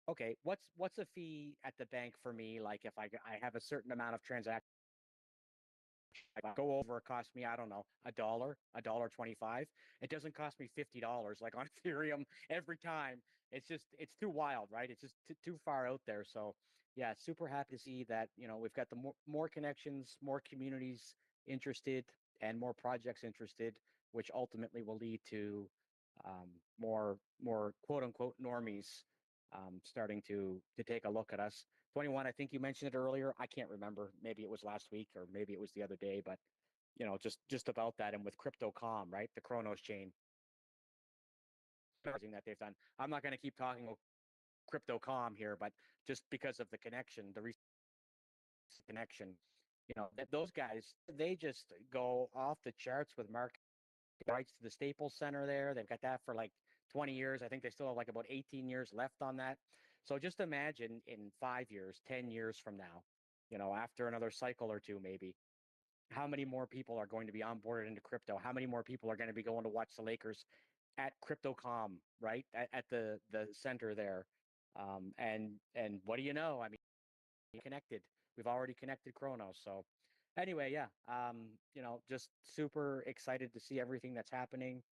okay, what's a fee at the bank for me? Like if I have a certain amount of transactions, I go over, it costs me, I don't know, a dollar 25. It doesn't cost me $50 like on Ethereum every time. It's too wild, right? It's just too far out there. So yeah, super happy to see that, we've got the more connections, more communities interested, and more projects interested, which ultimately will lead to um, more quote unquote normies starting to take a look at us. 21, I think you mentioned it earlier. I can't remember. Maybe it was last week or maybe it was the other day, but just about that. And with crypto.com, right? The Chronos chain that they've done. I'm not going to keep talking about crypto.com here, but just because of the connection, the recent connection, those guys, they just go off the charts with market rights to the Staples Center there. They've got that for like 20 years. I think they still have like about 18 years left on that. So just imagine in 5 years, 10 years from now, after another cycle or two, maybe, how many more people are going to be onboarded into crypto? How many more people are going to be going to watch the Lakers at Crypto.com, right? At the center there. And what do you know? I mean, connected. We've already connected Chronos. So anyway, yeah, just super excited to see everything that's happening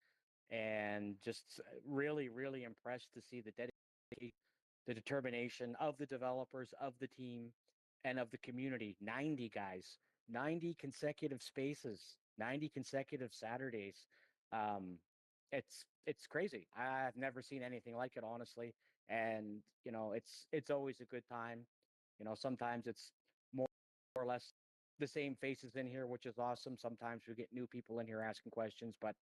and just really, really impressed to see the dedication, the determination of the developers, of the team, and of the community. 90 guys, 90 consecutive spaces, 90 consecutive Saturdays. Um, it's crazy. I've never seen anything like it, honestly. And it's always a good time. Sometimes it's more or less the same faces in here, which is awesome. Sometimes we get new people in here asking questions, but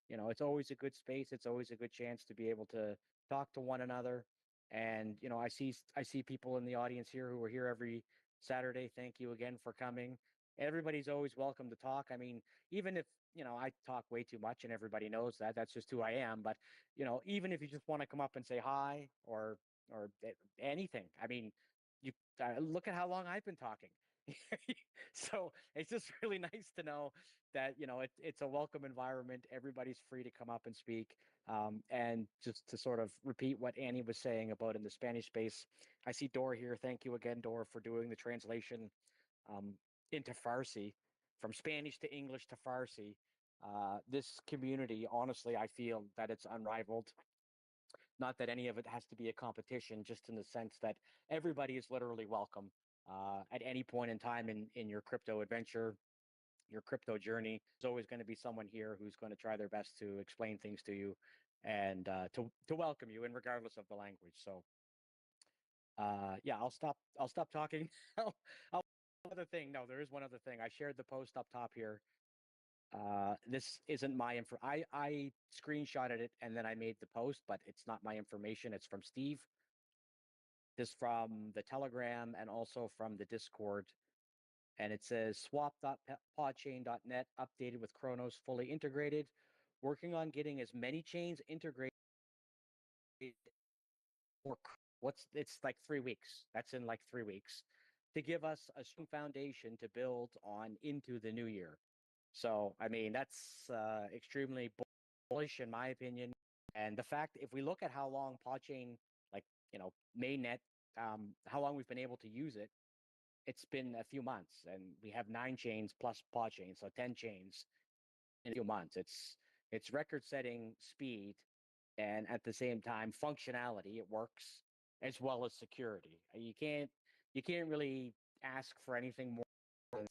it's always a good space. It's always a good chance to be able to talk to one another. And I see people in the audience here who are here every Saturday. Thank you again for coming. Everybody's always welcome to talk. I mean, even if I talk way too much, and everybody knows that. That's just who I am. But even if you just want to come up and say hi or anything, I mean, you look at how long I've been talking. So it's just really nice to know that it's a welcome environment. Everybody's free to come up and speak. And just to sort of repeat what Annie was saying about in the Spanish space, I see Dor here. Thank you again, Dor, for doing the translation um, into Farsi, from Spanish to English to Farsi. This community, honestly, I feel that it's unrivaled. Not that any of it has to be a competition, just in the sense that everybody is literally welcome at any point in time in your crypto adventure, your crypto journey. There's always going to be someone here who's going to try their best to explain things to you and to welcome you, and regardless of the language. So yeah, I'll stop talking. I'll, other thing. No, there is one other thing. I shared the post up top here. This isn't my info. I screenshotted it and then I made the post, but it's not my information. It's from Steve. This from the Telegram and also from the Discord. And it says swap.pawchain.net updated with Chronos fully integrated. Working on getting as many chains integrated for what's it's like 3 weeks. That's in like 3 weeks to give us a strong foundation to build on into the new year. So, I mean, that's extremely bullish in my opinion. And the fact, if we look at how long PawChain, like, mainnet, how long we've been able to use it, it's been a few months, and we have 9 chains plus PawChain, so 10 chains in a few months. It's record-setting speed, and at the same time, functionality. It works as well as security. You can't really ask for anything more.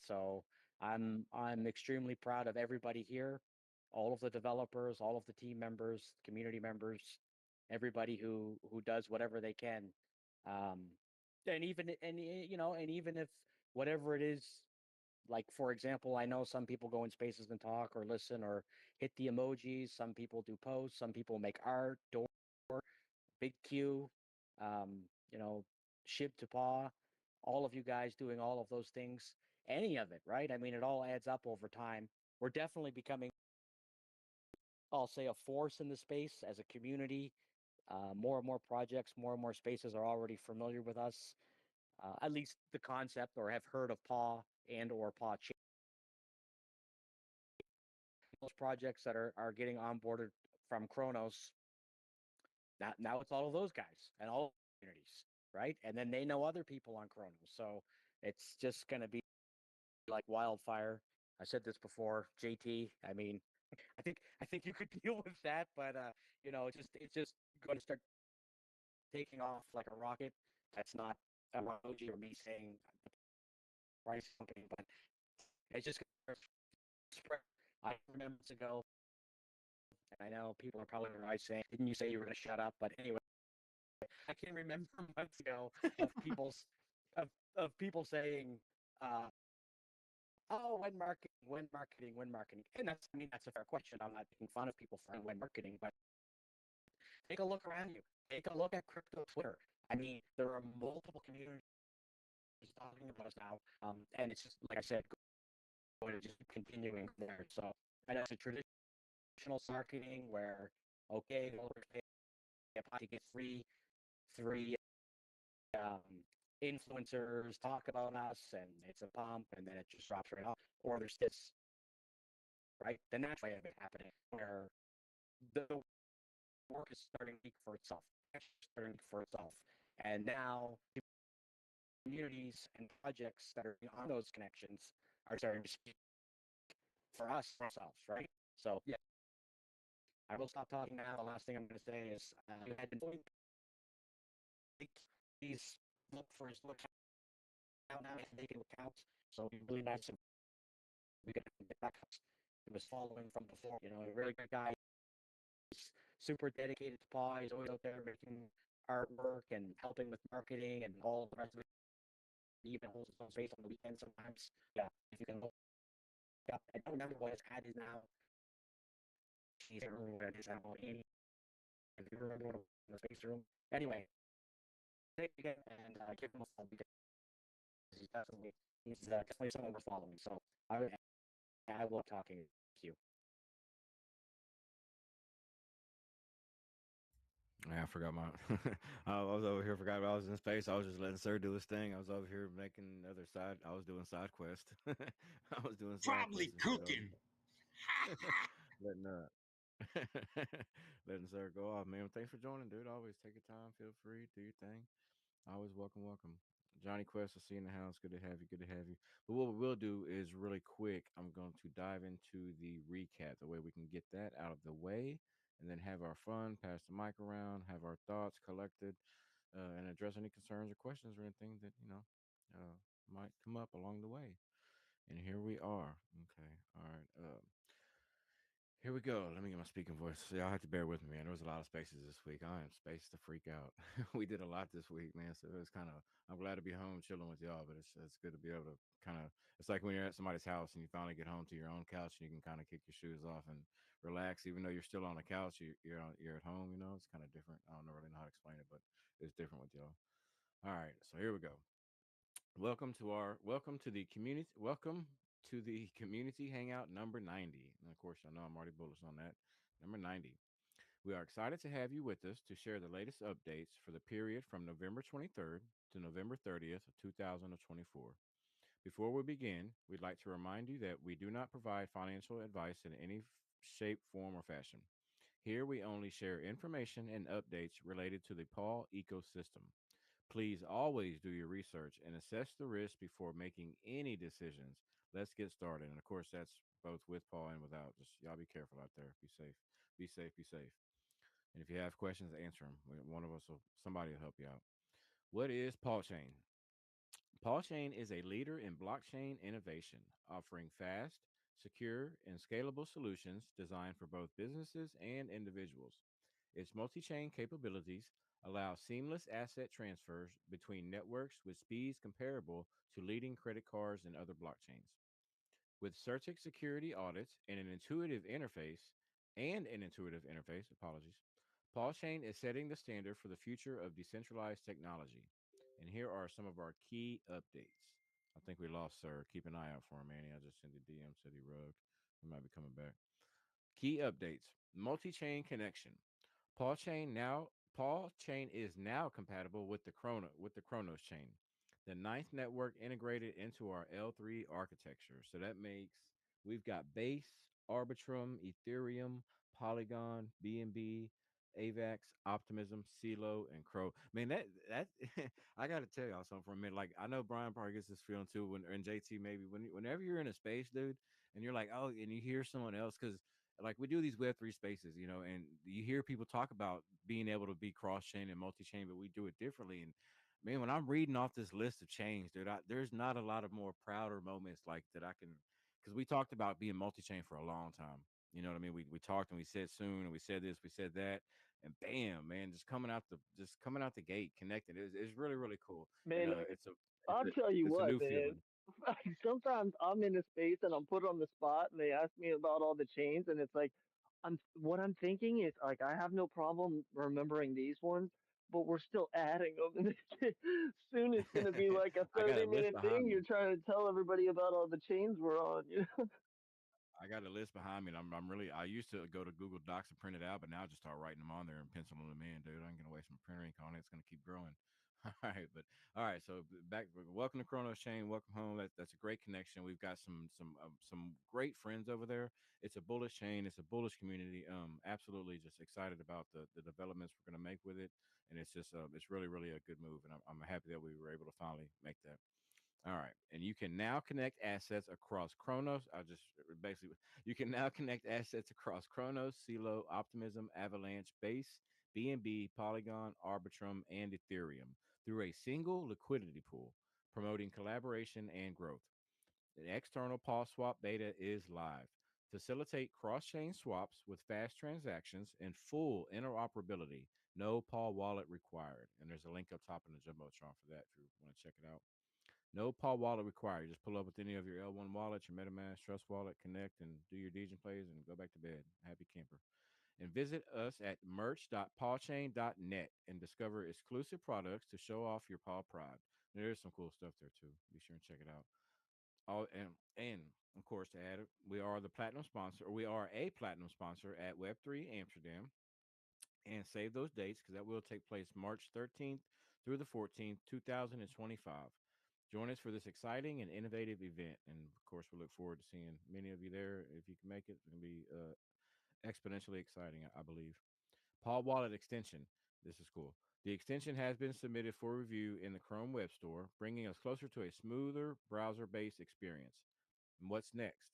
So I'm extremely proud of everybody here, all of the developers, all of the team members, community members, everybody who does whatever they can. Um, and even if whatever it is, like for example, I know some people go in spaces and talk or listen or hit the emojis. Some people do posts. Some people make art, door, big Q, um, you know, shib to paw, all of you guys doing all of those things, any of it, right? I mean, it all adds up over time. We're definitely becoming, I'll say, a force in the space as a community. More and more projects, more and more spaces are already familiar with us, at least the concept, or have heard of paw and or paw chain. Those projects that are getting onboarded from Chronos, now it's all of those guys and all communities. right? And then they know other people on Chronos. So it's just going to be like wildfire. I said this before, JT. I mean, I think you could deal with that, but it's just going to start taking off like a rocket. That's not a emoji or me saying the price company, but it's just going to spread. I remember months ago, and I know people are probably right saying, "Didn't you say you were going to shut up?" But anyway, I can remember months ago of people's of of people saying, "Oh, when marketing, when marketing," and that's a fair question. I'm not making fun of people for when marketing, but take a look around you. Take a look at crypto Twitter. I mean, there are multiple communities talking about us now, and it's just like I said, going to just continuing there. So, and it's a traditional marketing where okay, developers pay a pot to get three um, influencers talk about us, and it's a pump, and then it just drops right off. Or there's this right, the natural way of it happening where the work is starting to speak for itself, starting to speak for itself, and now communities and projects that are on those connections are starting to speak for us ourselves, right? So yeah, I will stop talking now. The last thing I'm going to say is you had been doing these look for his look out now and taking accounts. So it'd be really nice if we could get back. It was following from before, a really good guy. He's super dedicated to PAW. He's always out there making artwork and helping with marketing and all the rest of it. He even holds his own space on the weekend sometimes. Yeah, if you can look up. I don't remember what his ad is now. He's what it is now. If you remember what the space room. Anyway, take it again and give him a follow because he's definitely someone we're following. So I will talking to you. Yeah, I forgot my. I was over here. Forgot I was in space. I was just letting Sir do his thing. I was over here making other side. I was doing side quest. I was doing side Probably quest instead of cooking. letting letting Sir go off. Man, thanks for joining, dude. Always take your time. Feel free. Do your thing. Always welcome, welcome. Johnny Quest, I see you in the house. Good to have you. Good to have you. But what we will do is really quick. I'm going to dive into the recap, the way we can get that out of the way, and then have our fun, pass the mic around, have our thoughts collected, and address any concerns or questions or anything that might come up along the way. And here we are. Okay. All right. Here we go. Let me get my speaking voice. See, y'all have to bear with me, man. There was a lot of spaces this week. I am spaced to freak out. We did a lot this week, man. So it was kind of. I'm glad to be home chilling with y'all, but it's good to be able to kind of. It's like when you're at somebody's house and you finally get home to your own couch and you can kind of kick your shoes off and relax, even though you're still on the couch. You're at home. It's kind of different. I don't really know how to explain it, but it's different with y'all. All right, so here we go. Welcome to the community. Welcome to the community hangout number 90. And of course, I know I'm already bullish on that. Number 90. We are excited to have you with us to share the latest updates for the period from November 23rd to November 30th of 2024. Before we begin, we'd like to remind you that we do not provide financial advice in any shape, form, or fashion. Here we only share information and updates related to the Paul ecosystem. Please always do your research and assess the risk before making any decisions. Let's get started. And of course, that's both with Paul and without. Just y'all be careful out there. Be safe. Be safe. Be safe. And if you have questions, answer them. One of us will, somebody will help you out. What is PAW Chain? PAW Chain is a leader in blockchain innovation, offering fast, secure, and scalable solutions designed for both businesses and individuals. Its multi chain capabilities allow seamless asset transfers between networks with speeds comparable to leading credit cards and other blockchains. With certic security audits and an intuitive interface, apologies, Paul Chain is setting the standard for the future of decentralized technology. And here are some of our key updates. I think we lost Sir. Keep an eye out for him, Manny. I just sent the DM, said he rugged. He might be coming back. Key updates. Multi-chain connection. Paul Chain now Paul Chain is now compatible with the Chronos chain, the ninth network integrated into our L3 architecture. So that makes we've got Base, Arbitrum, Ethereum, Polygon, BNB, Avax, Optimism, CeeLo, and Crow. Man, that I got to tell y'all something for a minute. Like I know Brian probably gets this feeling too. When and JT maybe whenever you're in a space, dude, and you're like, oh, and you hear someone else because like we do these Web3 spaces, you know, and you hear people talk about being able to be cross chain and multi chain, but we do it differently. And man, when I'm reading off this list of chains, dude, there's not a lot of more prouder moments like that I can, because we talked about being multi chain for a long time. You know what I mean? We talked and we said soon and we said this, we said that, and bam, man, just coming out the gate, connecting. It's really really cool, and Man, it's I'll a tell you it's a what, new man. feeling. Sometimes I'm in a space and I'm put on the spot and they ask me about all the chains and it's like what I'm thinking is like I have no problem remembering these ones, but we're still adding them. Soon it's gonna be like a I got a 30 list minute behind thing. me. You're trying to tell everybody about all the chains we're on. I got a list behind me, and I'm really. I used to go to Google Docs and print it out, but now I just start writing them on there and penciling them in, dude. I'm gonna waste my printer ink on it. It's gonna keep growing. All right, but all right. So back, welcome to Chronos Chain. Welcome home. That's a great connection. We've got some great friends over there. It's a bullish chain. It's a bullish community. Absolutely, just excited about the developments we're gonna make with it, and it's just it's really really a good move, and I'm happy that we were able to finally make that. All right. And you can now connect assets across Chronos. I just basically, you can now connect assets across Chronos, CeeLo, Optimism, Avalanche, Base, BNB, Polygon, Arbitrum, and Ethereum through a single liquidity pool, promoting collaboration and growth. The external PAW swap beta is live. Facilitate cross chain swaps with fast transactions and full interoperability. No PAW wallet required. And there's a link up top in the Jumbotron for that if you want to check it out. No Paul wallet required. You just pull up with any of your L1 wallets, your MetaMask, Trust Wallet, connect, and do your Degen plays and go back to bed. Happy camper. And visit us at merch.pawchain.net and discover exclusive products to show off your paw pride. There's some cool stuff there too. Be sure and check it out. All and of course to add it, we are the platinum sponsor, or we are a platinum sponsor at Web3 Amsterdam, and save those dates because that will take place March 13th through the 14th, 2025. Join us for this exciting and innovative event. And of course, we look forward to seeing many of you there. If you can make it, it's going to be exponentially exciting, I believe. Paul Wallet extension. This is cool. The extension has been submitted for review in the Chrome Web Store, bringing us closer to a smoother browser based experience. And what's next?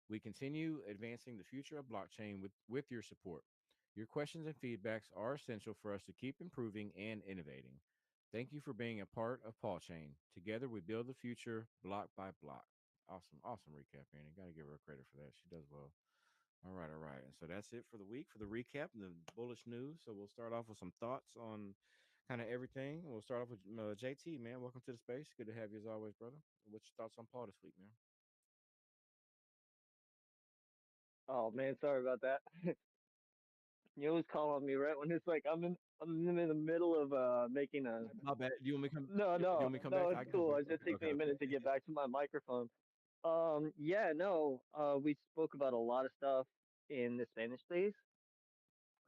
We continue advancing the future of blockchain with your support. Your questions and feedbacks are essential for us to keep improving and innovating. Thank you for being a part of Paul Chain. Together we build the future block by block. Awesome, awesome recap, Annie. Got to give her credit for that. She does well. All right, all right. And so that's it for the week for the recap and the bullish news. So we'll start off with some thoughts on kind of everything. We'll start off with JT, man. Welcome to the space. Good to have you as always, brother. What's your thoughts on Paul this week, man? Oh man, sorry about that. You always call on me right when it's like I'm in the middle of making a. My bad. Do you want me to come? No, You no, want me to come back? no, I it's can come cool. back. It just Okay, takes okay, me a okay. minute to get back to my microphone. Yeah, no, we spoke about a lot of stuff in the Spanish space,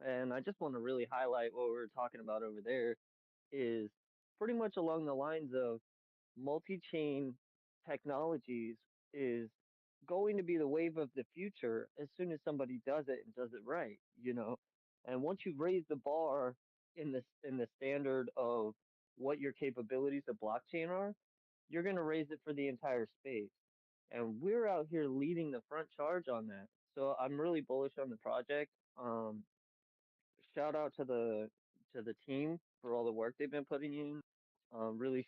and I just want to really highlight what we were talking about over there is pretty much along the lines of multi-chain technologies is going to be the wave of the future as soon as somebody does it and does it right. And once you raise the bar in the standard of what your capabilities of blockchain are, you're going to raise it for the entire space. And we're out here leading the front charge on that. So I'm really bullish on the project. Shout out to the team for all the work they've been putting in. Really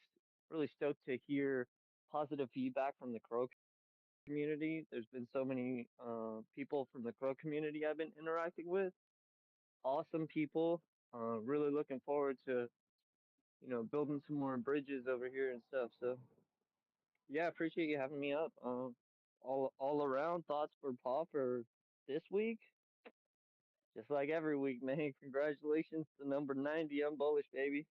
stoked to hear positive feedback from the Crow community. There's been so many people from the Crow community I've been interacting with. Awesome people. Really looking forward to building some more bridges over here and stuff. So yeah, appreciate you having me up. All around thoughts for Paul for this week. Just like every week, man. Congratulations to number 90. I'm bullish, baby.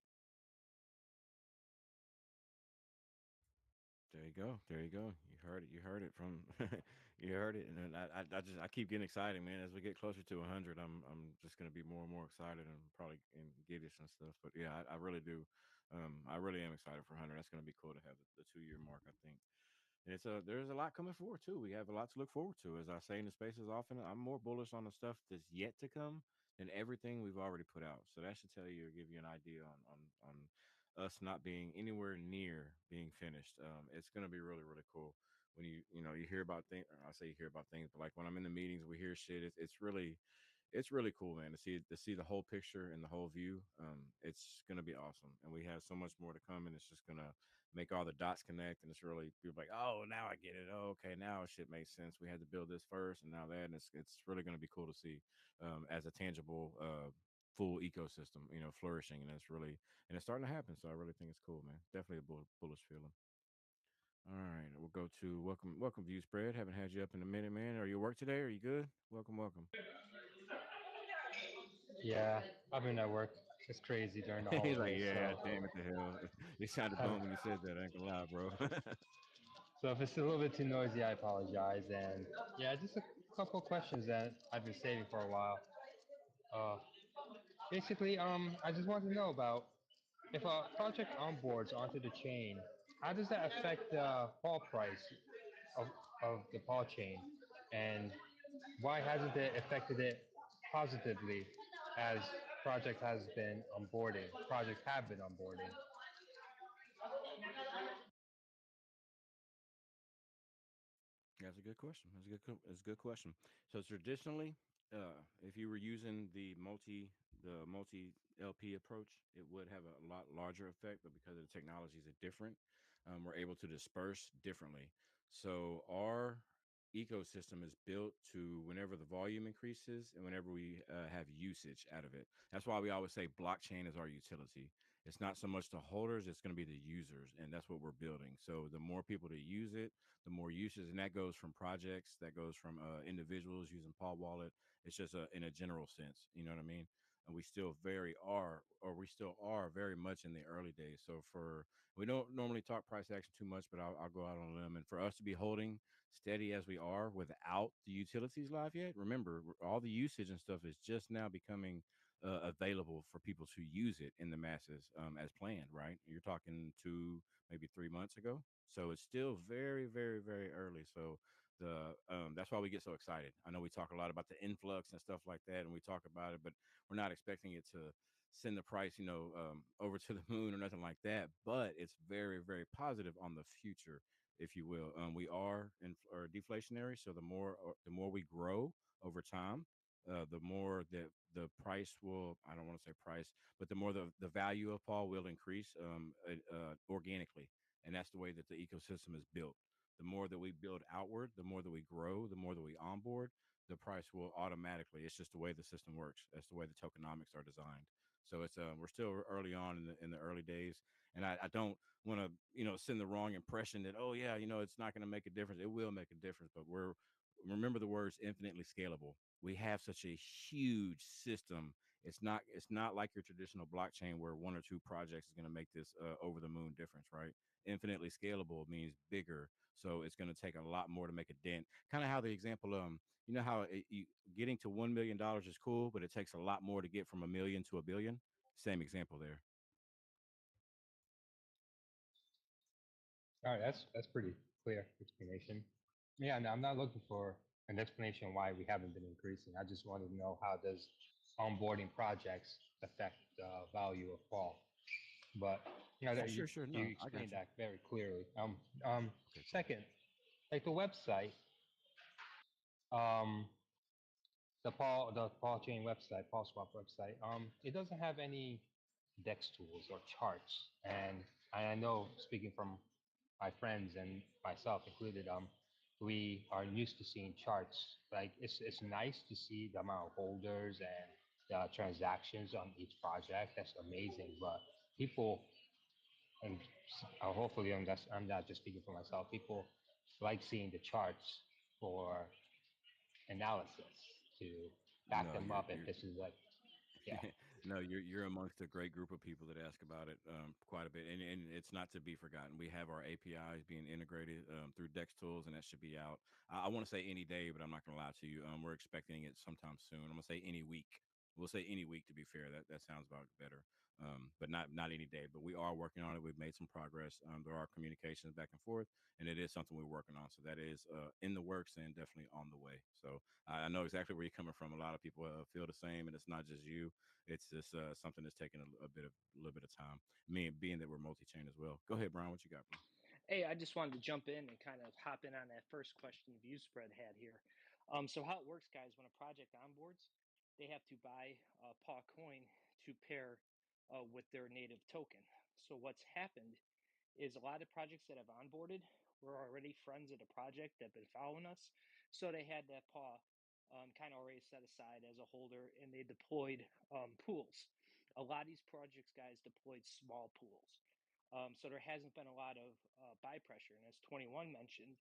There you go. There you go. You heard it. You heard it from. You heard it, and then I keep getting excited, man. As we get closer to 100, I'm just gonna be more and more excited, and probably in giddish and stuff. But yeah, I really do. I really am excited for 100. That's gonna be cool to have the 2 year mark. I think. And there's a lot coming forward too. We have a lot to look forward to. As I say in the spaces often, I'm more bullish on the stuff that's yet to come than everything we've already put out. So that should tell you or give you an idea on us not being anywhere near being finished. It's going to be really really cool when you hear about things. I say you hear about things, but like when I'm in the meetings, we hear shit. It's really cool, man, to see the whole picture and the whole view. It's gonna be awesome, and we have so much more to come, and it's just gonna make all the dots connect, and it's really people like, oh, now I get it. Oh, okay, now shit makes sense. We had to build this first, and now that, and it's really gonna be cool to see as a tangible. Full ecosystem, flourishing, and it's starting to happen. So I really think it's cool, man. Definitely a bullish feeling. All right, we'll go to welcome view spread. Haven't had you up in a minute, man. Are you at work today? Are you good? Welcome. Yeah, I've been at work. It's crazy during the He's like, holidays, yeah, so damn it, the hell. You sounded having, bummed when you said that. I ain't gonna lie, bro. so if it's a little bit too noisy, I apologize. And yeah, just a couple questions that I've been saving for a while. Uh, basically, I just want to know about if a project onboards onto the chain, how does that affect the paw price of of the paw chain, and why hasn't it affected it positively as projects have been onboarding? That's a good question. That's a good question. So traditionally, if you were using the multi LP approach, it would have a lot larger effect. But because the technologies are different, we're able to disperse differently. So our ecosystem is built to whenever the volume increases and whenever we have usage out of it. That's why we always say blockchain is our utility. It's not so much the holders; it's going to be the users, and that's what we're building. So the more people to use it, the more uses, and that goes from projects, that goes from individuals using Paul Wallet. It's just in a general sense, you know what I mean? And we still are very much in the early days. So we don't normally talk price action too much, but I'll go out on a limb. And for us to be holding steady as we are without the utilities live yet, remember all the usage and stuff is just now becoming available for people to use it in the masses as planned, right? You're talking 2 maybe 3 months ago. So it's still very, very, very early. So that's why we get so excited. I know we talk a lot about the influx and stuff like that, and we talk about it, but we're not expecting it to send the price, over to the moon or nothing like that. But it's very, very positive on the future, if you will. We are or deflationary, so the more we grow over time, the more that the price will. I don't want to say price, but the more the value of Paul will increase organically, and that's the way that the ecosystem is built. The more that we build outward, the more that we grow, the more that we onboard, the price will automatically. It's just the way the system works. That's the way the tokenomics are designed. So it's we're still early on in the early days, and I don't want to send the wrong impression that, oh yeah, it's not going to make a difference. It will make a difference, but remember the words infinitely scalable. We have such a huge system. It's not like your traditional blockchain where one or two projects is going to make this over the moon difference, right? Infinitely scalable means bigger, so it's going to take a lot more to make a dent. Kind of how the example, how getting to $1 million is cool, but it takes a lot more to get from a million to a billion. Same example there. All right, that's pretty clear explanation. Yeah, no, I'm not looking for an explanation why we haven't been increasing. I just wanted to know how does onboarding projects affect the value of fall. But Oh, that sure. you No, I got explained you. that very clearly. Okay, cool. Second, like the website, um, the Paul Chain website, Paul Swap website, it doesn't have any DEX tools or charts, and I know speaking from my friends and myself included, we are used to seeing charts. Like it's nice to see the amount of holders and the transactions on each project. That's amazing. But people, and hopefully I'm not just speaking for myself. People like seeing the charts for analysis to back No, them you're up if you're this is like, yeah. no, you're amongst a great group of people that ask about it quite a bit, and it's not to be forgotten. We have our APIs being integrated through Dex tools, and that should be out. I want to say any day, but I'm not going to lie to you. We're expecting it sometime soon. I'm going to say any week. We'll say any week to be fair. That sounds about better. But not any day. But we are working on it. We've made some progress. There are communications back and forth, and it is something we're working on. So that is in the works and definitely on the way. So I know exactly where you're coming from. A lot of people feel the same, and it's not just you. It's just something that's taking a little bit of time. Me being that we're multi-chain as well. Go ahead, Brian. What you got, bro? Hey, I just wanted to jump in and kind of hop in on that first question View Spread had here. So how it works, guys, when a project onboards, they have to buy a PAW coin to pair with their native token. So what's happened is a lot of projects that have onboarded were already friends of the project that have been following us. So they had that PAW kind of already set aside as a holder and they deployed pools. A lot of these projects, guys, deployed small pools. So there hasn't been a lot of buy pressure. And as 21 mentioned,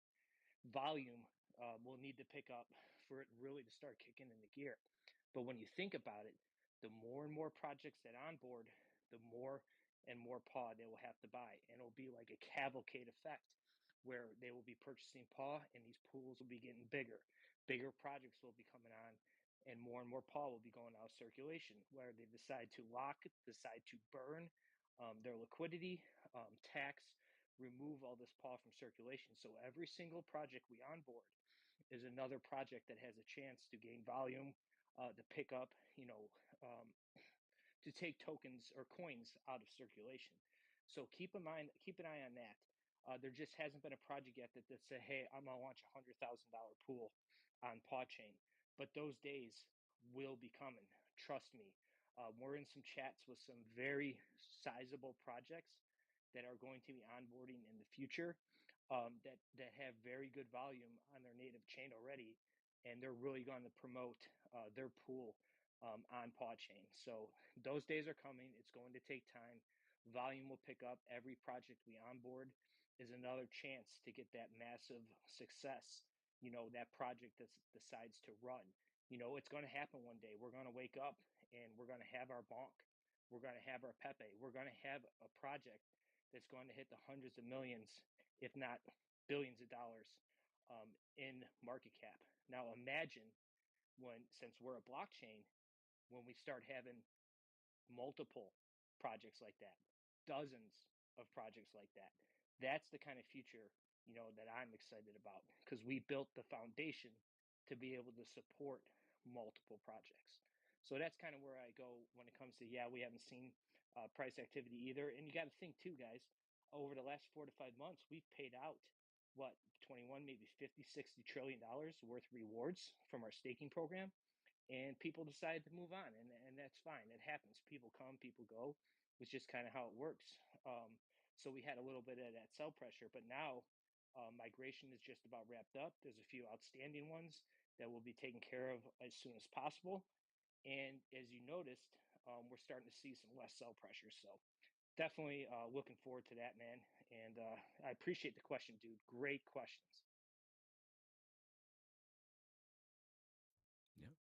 volume will need to pick up for it really to start kicking into gear. But when you think about it, the more and more projects that onboard, the more and more PAW they will have to buy. And it'll be like a cavalcade effect where they will be purchasing PAW and these pools will be getting bigger. Bigger projects will be coming on and more PAW will be going out of circulation, where they decide to lock, decide to burn their liquidity, tax, remove all this PAW from circulation. So every single project we onboard is another project that has a chance to gain volume, to pick up, um, to take tokens or coins out of circulation. So keep an eye on that. There just hasn't been a project yet that said, "Hey, I'm gonna launch $100,000 pool on PAW Chain," but those days will be coming. Trust me. We're in some chats with some very sizable projects that are going to be onboarding in the future, that have very good volume on their native chain already, and they're really going to promote their pool on PAW Chain. So those days are coming. It's going to take time. Volume will pick up. Every project we onboard is another chance to get that massive success. That project that decides to run. It's going to happen one day. We're going to wake up and we're going to have our bonk. We're going to have our Pepe. We're going to have a project that's going to hit the hundreds of millions, if not billions of dollars, in market cap. Now imagine since we're a blockchain, when we start having multiple projects like that, dozens of projects like that. That's the kind of future, that I'm excited about because we built the foundation to be able to support multiple projects. So that's kind of where I go when it comes to, yeah, we haven't seen price activity either. And you got to think too, guys, over the last 4 to 5 months, we've paid out what, 21, maybe 50, $60 trillion worth of rewards from our staking program, and people decide to move on, and that's fine. It happens. People come, people go. It's just kind of how it works. So we had a little bit of that sell pressure, but now migration is just about wrapped up. There's a few outstanding ones that will be taken care of as soon as possible, and as you noticed, we're starting to see some less sell pressure. So definitely looking forward to that, man. And I appreciate the question, dude. Great questions.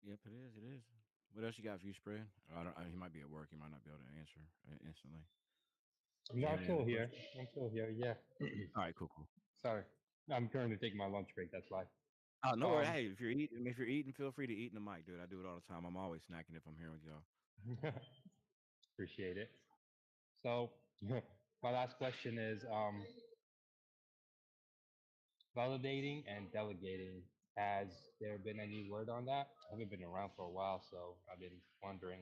Yep, it is. It is. What else you got for you, spread? I don't. He might be at work. He might not be able to answer instantly. Do No, you I'm have any still other here. questions? I'm still here. Yeah. All right, cool, cool. Sorry. I'm currently taking my lunch break. That's why. Oh, no worries. Um, Hey, if you're eating, feel free to eat in the mic, dude. I do it all the time. I'm always snacking if I'm here with y'all. appreciate it. So, my last question is validating and delegating. Has there been any word on that? I haven't been around for a while, so I've been wondering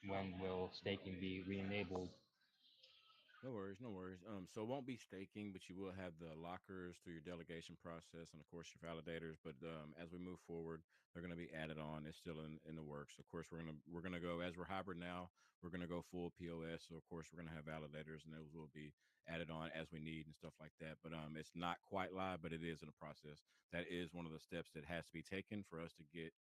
when will staking be re-enabled. No worries, no worries. So it won't be staking, but you will have the lockers through your delegation process, and of course your validators. But as we move forward, they're going to be added on. It's still in the works. Of course, we're gonna go as we're hybrid now. We're gonna go full POS. So of course we're gonna have validators, and those will be added on as we need and stuff like that. But it's not quite live, but it is in the process. That is one of the steps that has to be taken for us to get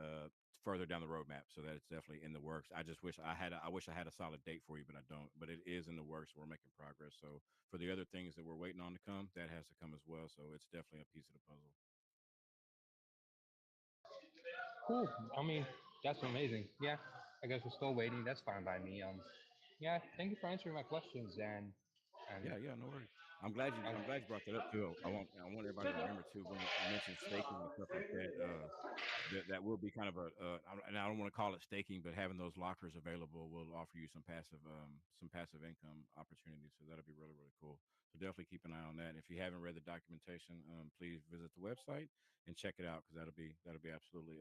uh further down the roadmap, so that it's definitely in the works. I just wish I had a solid date for you, but I don't. But it is in the works. We're making progress. So for the other things that we're waiting on to come, that has to come as well. So it's definitely a piece of the puzzle. Cool. I mean, that's amazing. Yeah, I guess we're still waiting. That's fine by me. Yeah, thank you for answering my questions, and And Yeah, yeah, no worries. I'm glad you brought that up too. I want everybody to remember too when you mentioned staking and stuff like that. That will be kind of and I don't want to call it staking, but having those lockers available will offer you some passive income opportunities. So that'll be really really cool. So definitely keep an eye on that. And if you haven't read the documentation, please visit the website and check it out because that'll be absolutely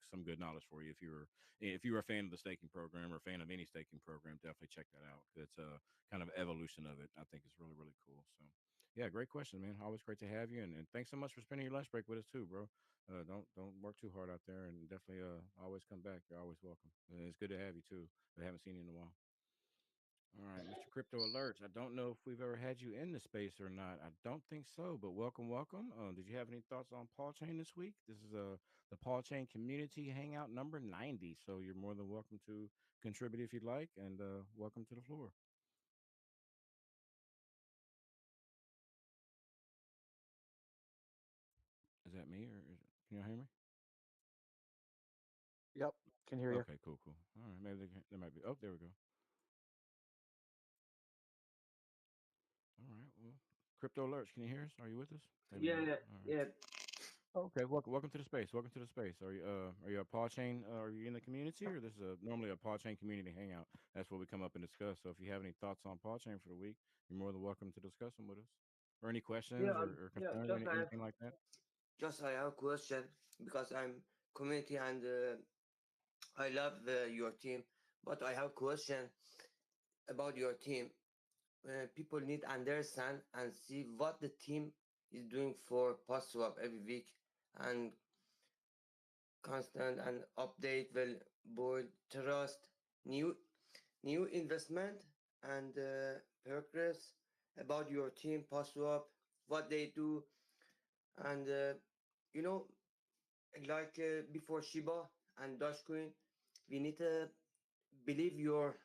some good knowledge for you if you're a fan of the staking program or a fan of any staking program. Definitely check that out. It's kind of evolution of it. I think it's really really cool. So yeah, great question, man. Always great to have you, and thanks so much for spending your lunch break with us too, bro. Don't work too hard out there, and definitely always come back. You're always welcome. It's good to have you too. I haven't seen you in a while. All right, Mr. Crypto Alerts. I don't know if we've ever had you in the space or not. I don't think so, but welcome, welcome. Did you have any thoughts on Paul Chain this week? This is the Paul Chain Community Hangout number 90. So you're more than welcome to contribute if you'd like, and welcome to the floor. Is that me, or can you hear me? Yep, can hear you. Okay, cool, cool. All right, maybe there might be. Oh, there we go. All right. Well, crypto alerts. Can you hear us? Are you with us? Maybe Yeah, not. yeah, All right. yeah, Okay. Welcome to the space. Welcome to the space. Are you a Paul Chain? Are you in the community, or this is normally a Paul Chain community hangout? That's what we come up and discuss. So if you have any thoughts on Paul Chain for the week, you're more than welcome to discuss them with us. Or any yeah, questions or yeah. concerns or anything like that. Just I have a question because I'm community and I love your team, but I have a question about your team. People need understand and see what the team is doing for post swap every week and constant and update will build trust, new new investment and progress about your team post swap, what they do and you know like before Shiba and Dogecoin, we need to believe your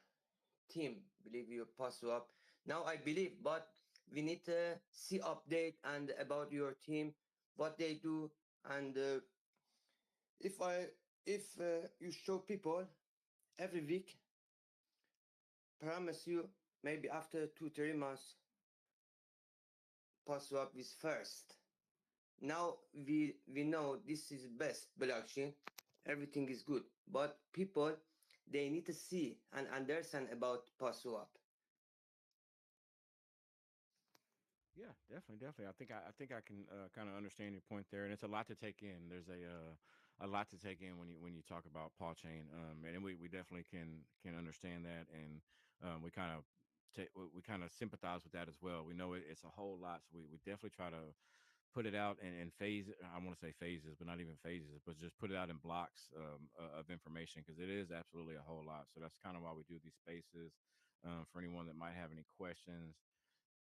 team, believe your pass up. Now I believe, but we need to see update and about your team, what they do, and if I if you show people every week, promise you maybe after 2 3 months, pass up is first. Now we know this is best blockchain, everything is good, but people they need to see and understand about PawSwap. Yeah, definitely. I think I can kind of understand your point there, and it's a lot to take in. There's a lot to take in when you talk about Paul Chain, and we definitely can understand that, and we kind of we kind of sympathize with that as well. We know it's a whole lot, so we definitely try to put it out in phase. I want to say phases, but not even phases, but just put it out in blocks of information because it is absolutely a whole lot. So that's kind of why we do these spaces. For anyone that might have any questions,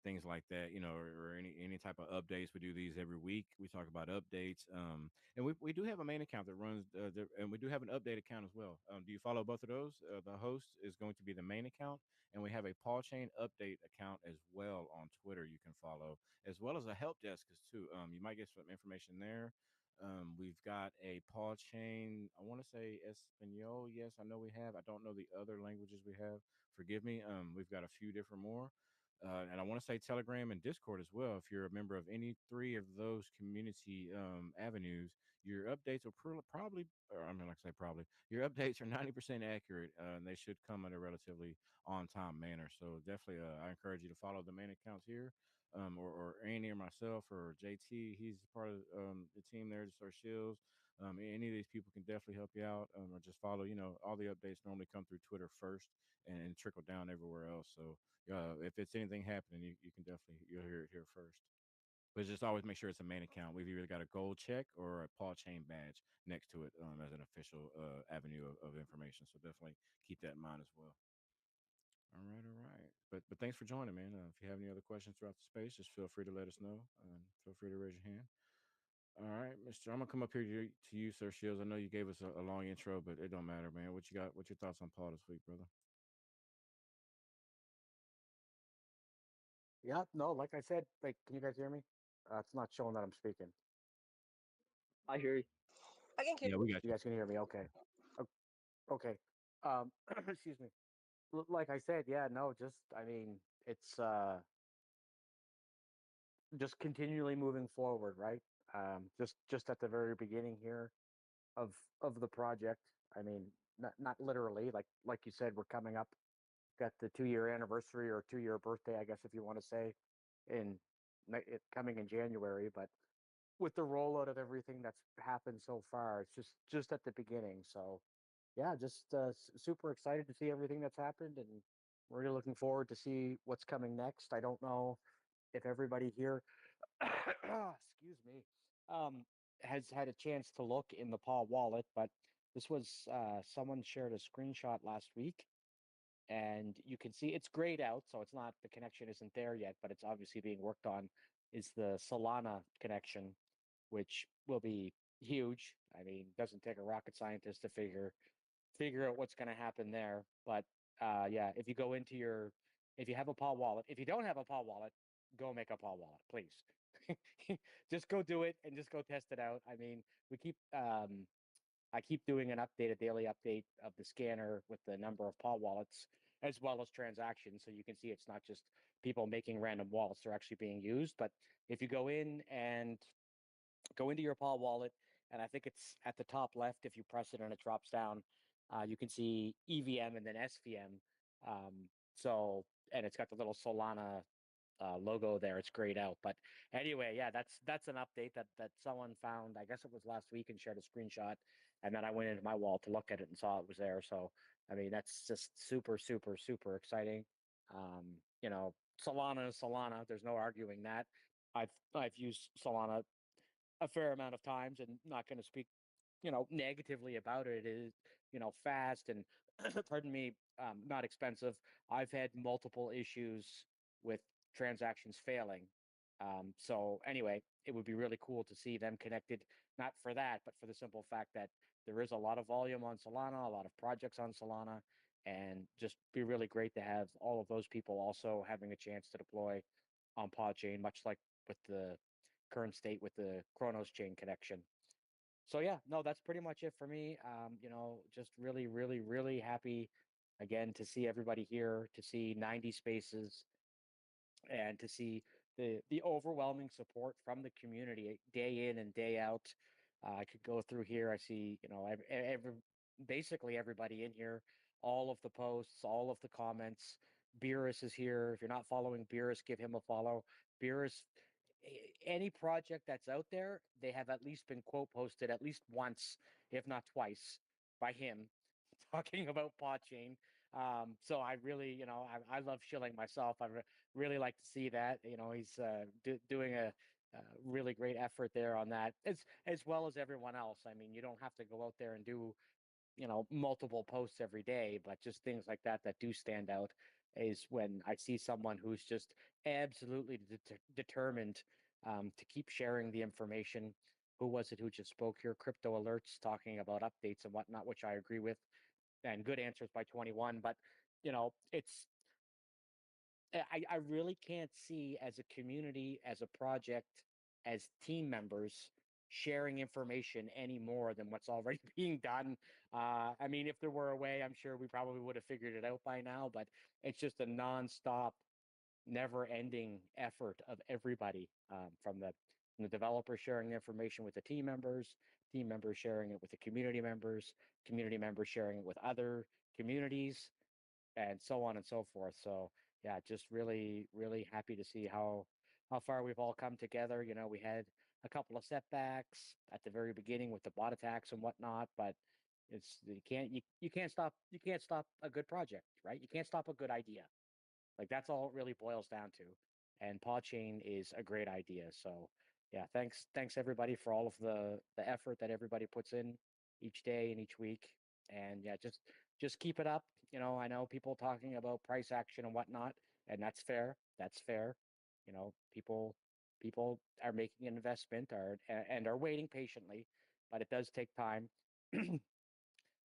things like that, or any type of updates. We do these every week. We talk about updates, and we do have a main account that runs, and we do have an update account as well. Do you follow both of those? The host is going to be the main account, and we have a Paul Chain update account as well on Twitter. You can follow as well as a help desk too. You might get some information there. We've got a Paul Chain. I want to say Espanol. Yes, I know we have. I don't know the other languages we have. Forgive me. We've got a few different more. And I want to say Telegram and Discord as well. If you're a member of any three of those community avenues, your updates will probably, or I mean, like I say, probably, your updates are 90% accurate, and they should come in a relatively on time manner. So definitely, I encourage you to follow the main accounts here, or Andy or myself or JT. He's part of the team there, just our shields. Any of these people can definitely help you out, or just follow. All the updates normally come through Twitter first and trickle down everywhere else. So if it's anything happening, you'll hear it here first. But just always make sure it's a main account. We've either got a gold check or a Paul Chain badge next to it as an official avenue of information. So definitely keep that in mind as well. All right, all right. But thanks for joining, man. If you have any other questions throughout the space, just feel free to let us know. Feel free to raise your hand. All right, Mister. I'm gonna come up here to you, Sir Shields. I know you gave us a long intro, but it don't matter, man. What you got? What's your thoughts on Paul this week, brother? Yeah, no, like I said, like, can you guys hear me? It's not showing that I'm speaking. I hear you. I can Yeah, we got You you. guys can hear me? Okay. Okay. Excuse me. Like I said, yeah, no, just I mean, it's just continually moving forward, right? Just at the very beginning here of of the project. I mean, not literally, like you said, we're coming up, got the 2 year anniversary or 2 year birthday, I guess if you want to say, in it coming in January. But with the rollout of everything that's happened so far, it's just at the beginning. So yeah, just super excited to see everything that's happened, and really looking forward to see what's coming next. I don't know if everybody here, excuse me, um, has had a chance to look in the Paw wallet, but this was someone shared a screenshot last week, and you can see it's grayed out, so it's not, the connection isn't there yet, but it's obviously being worked on. Is the Solana connection, which will be huge. I mean, doesn't take a rocket scientist to figure out what's going to happen there. But yeah, if you go into your, if you have a Paw wallet, if you don't have a Paw wallet, go make a Paw wallet, please. Just go do it and just go test it out. I mean, we keep I keep doing an update, a daily update of the scanner with the number of Paw wallets as well as transactions, so you can see it's not just people making random wallets; they're actually being used. But if you go in and go into your Paw wallet, and I think it's at the top left. If you press it and it drops down, you can see EVM and then SVM. So, and it's got the little Solana logo there. It's grayed out. But anyway, yeah, that's an update that someone found. I guess it was last week and shared a screenshot, and then I went into my wallet to look at it and saw it was there. So, I mean, that's just super, super, super exciting. You know, Solana is Solana. There's no arguing that. I've used Solana a fair amount of times, and not going to speak, negatively about it. It is, fast and pardon me, not expensive. I've had multiple issues with transactions failing. So anyway, it would be really cool to see them connected, not for that, but for the simple fact that there is a lot of volume on Solana, a lot of projects on Solana, and just be really great to have all of those people also having a chance to deploy on PAW Chain, much like with the current state with the Chronos chain connection. So yeah, no, that's pretty much it for me. Just really, really, really happy again to see everybody here, to see 90 spaces, and to see the overwhelming support from the community day in and day out. I could go through here. I see, basically everybody in here, all of the posts, all of the comments. Beerus is here. If you're not following Beerus, give him a follow. Beerus, any project that's out there, they have at least been quote posted at least once, if not twice, by him talking about Paw Chain. So I really, I love shilling myself. Really like to see that. He's doing a really great effort there on that, as well as everyone else. I mean, you don't have to go out there and do, multiple posts every day, but just things like that that do stand out is when I see someone who's just absolutely determined to keep sharing the information. Who was it who just spoke here? Crypto alerts talking about updates and whatnot, which I agree with, and good answers by 21. But it's I really can't see as a community, as a project, as team members sharing information any more than what's already being done. I mean, if there were a way, I'm sure we probably would have figured it out by now, but it's just a nonstop, never ending effort of everybody, from the developer sharing the information with the team members sharing it with the community members sharing it with other communities, and so on and so forth. So yeah, just really, really happy to see how far we've all come together. We had a couple of setbacks at the very beginning with the bot attacks and whatnot, but you can't stop a good project, right? You can't stop a good idea. Like that's all it really boils down to. And Paw Chain is a great idea. So yeah, thanks everybody for all of the effort that everybody puts in each day and each week. And yeah, just keep it up. I know people talking about price action and whatnot, and that's fair. That's fair. People are making an investment and are waiting patiently, but it does take time.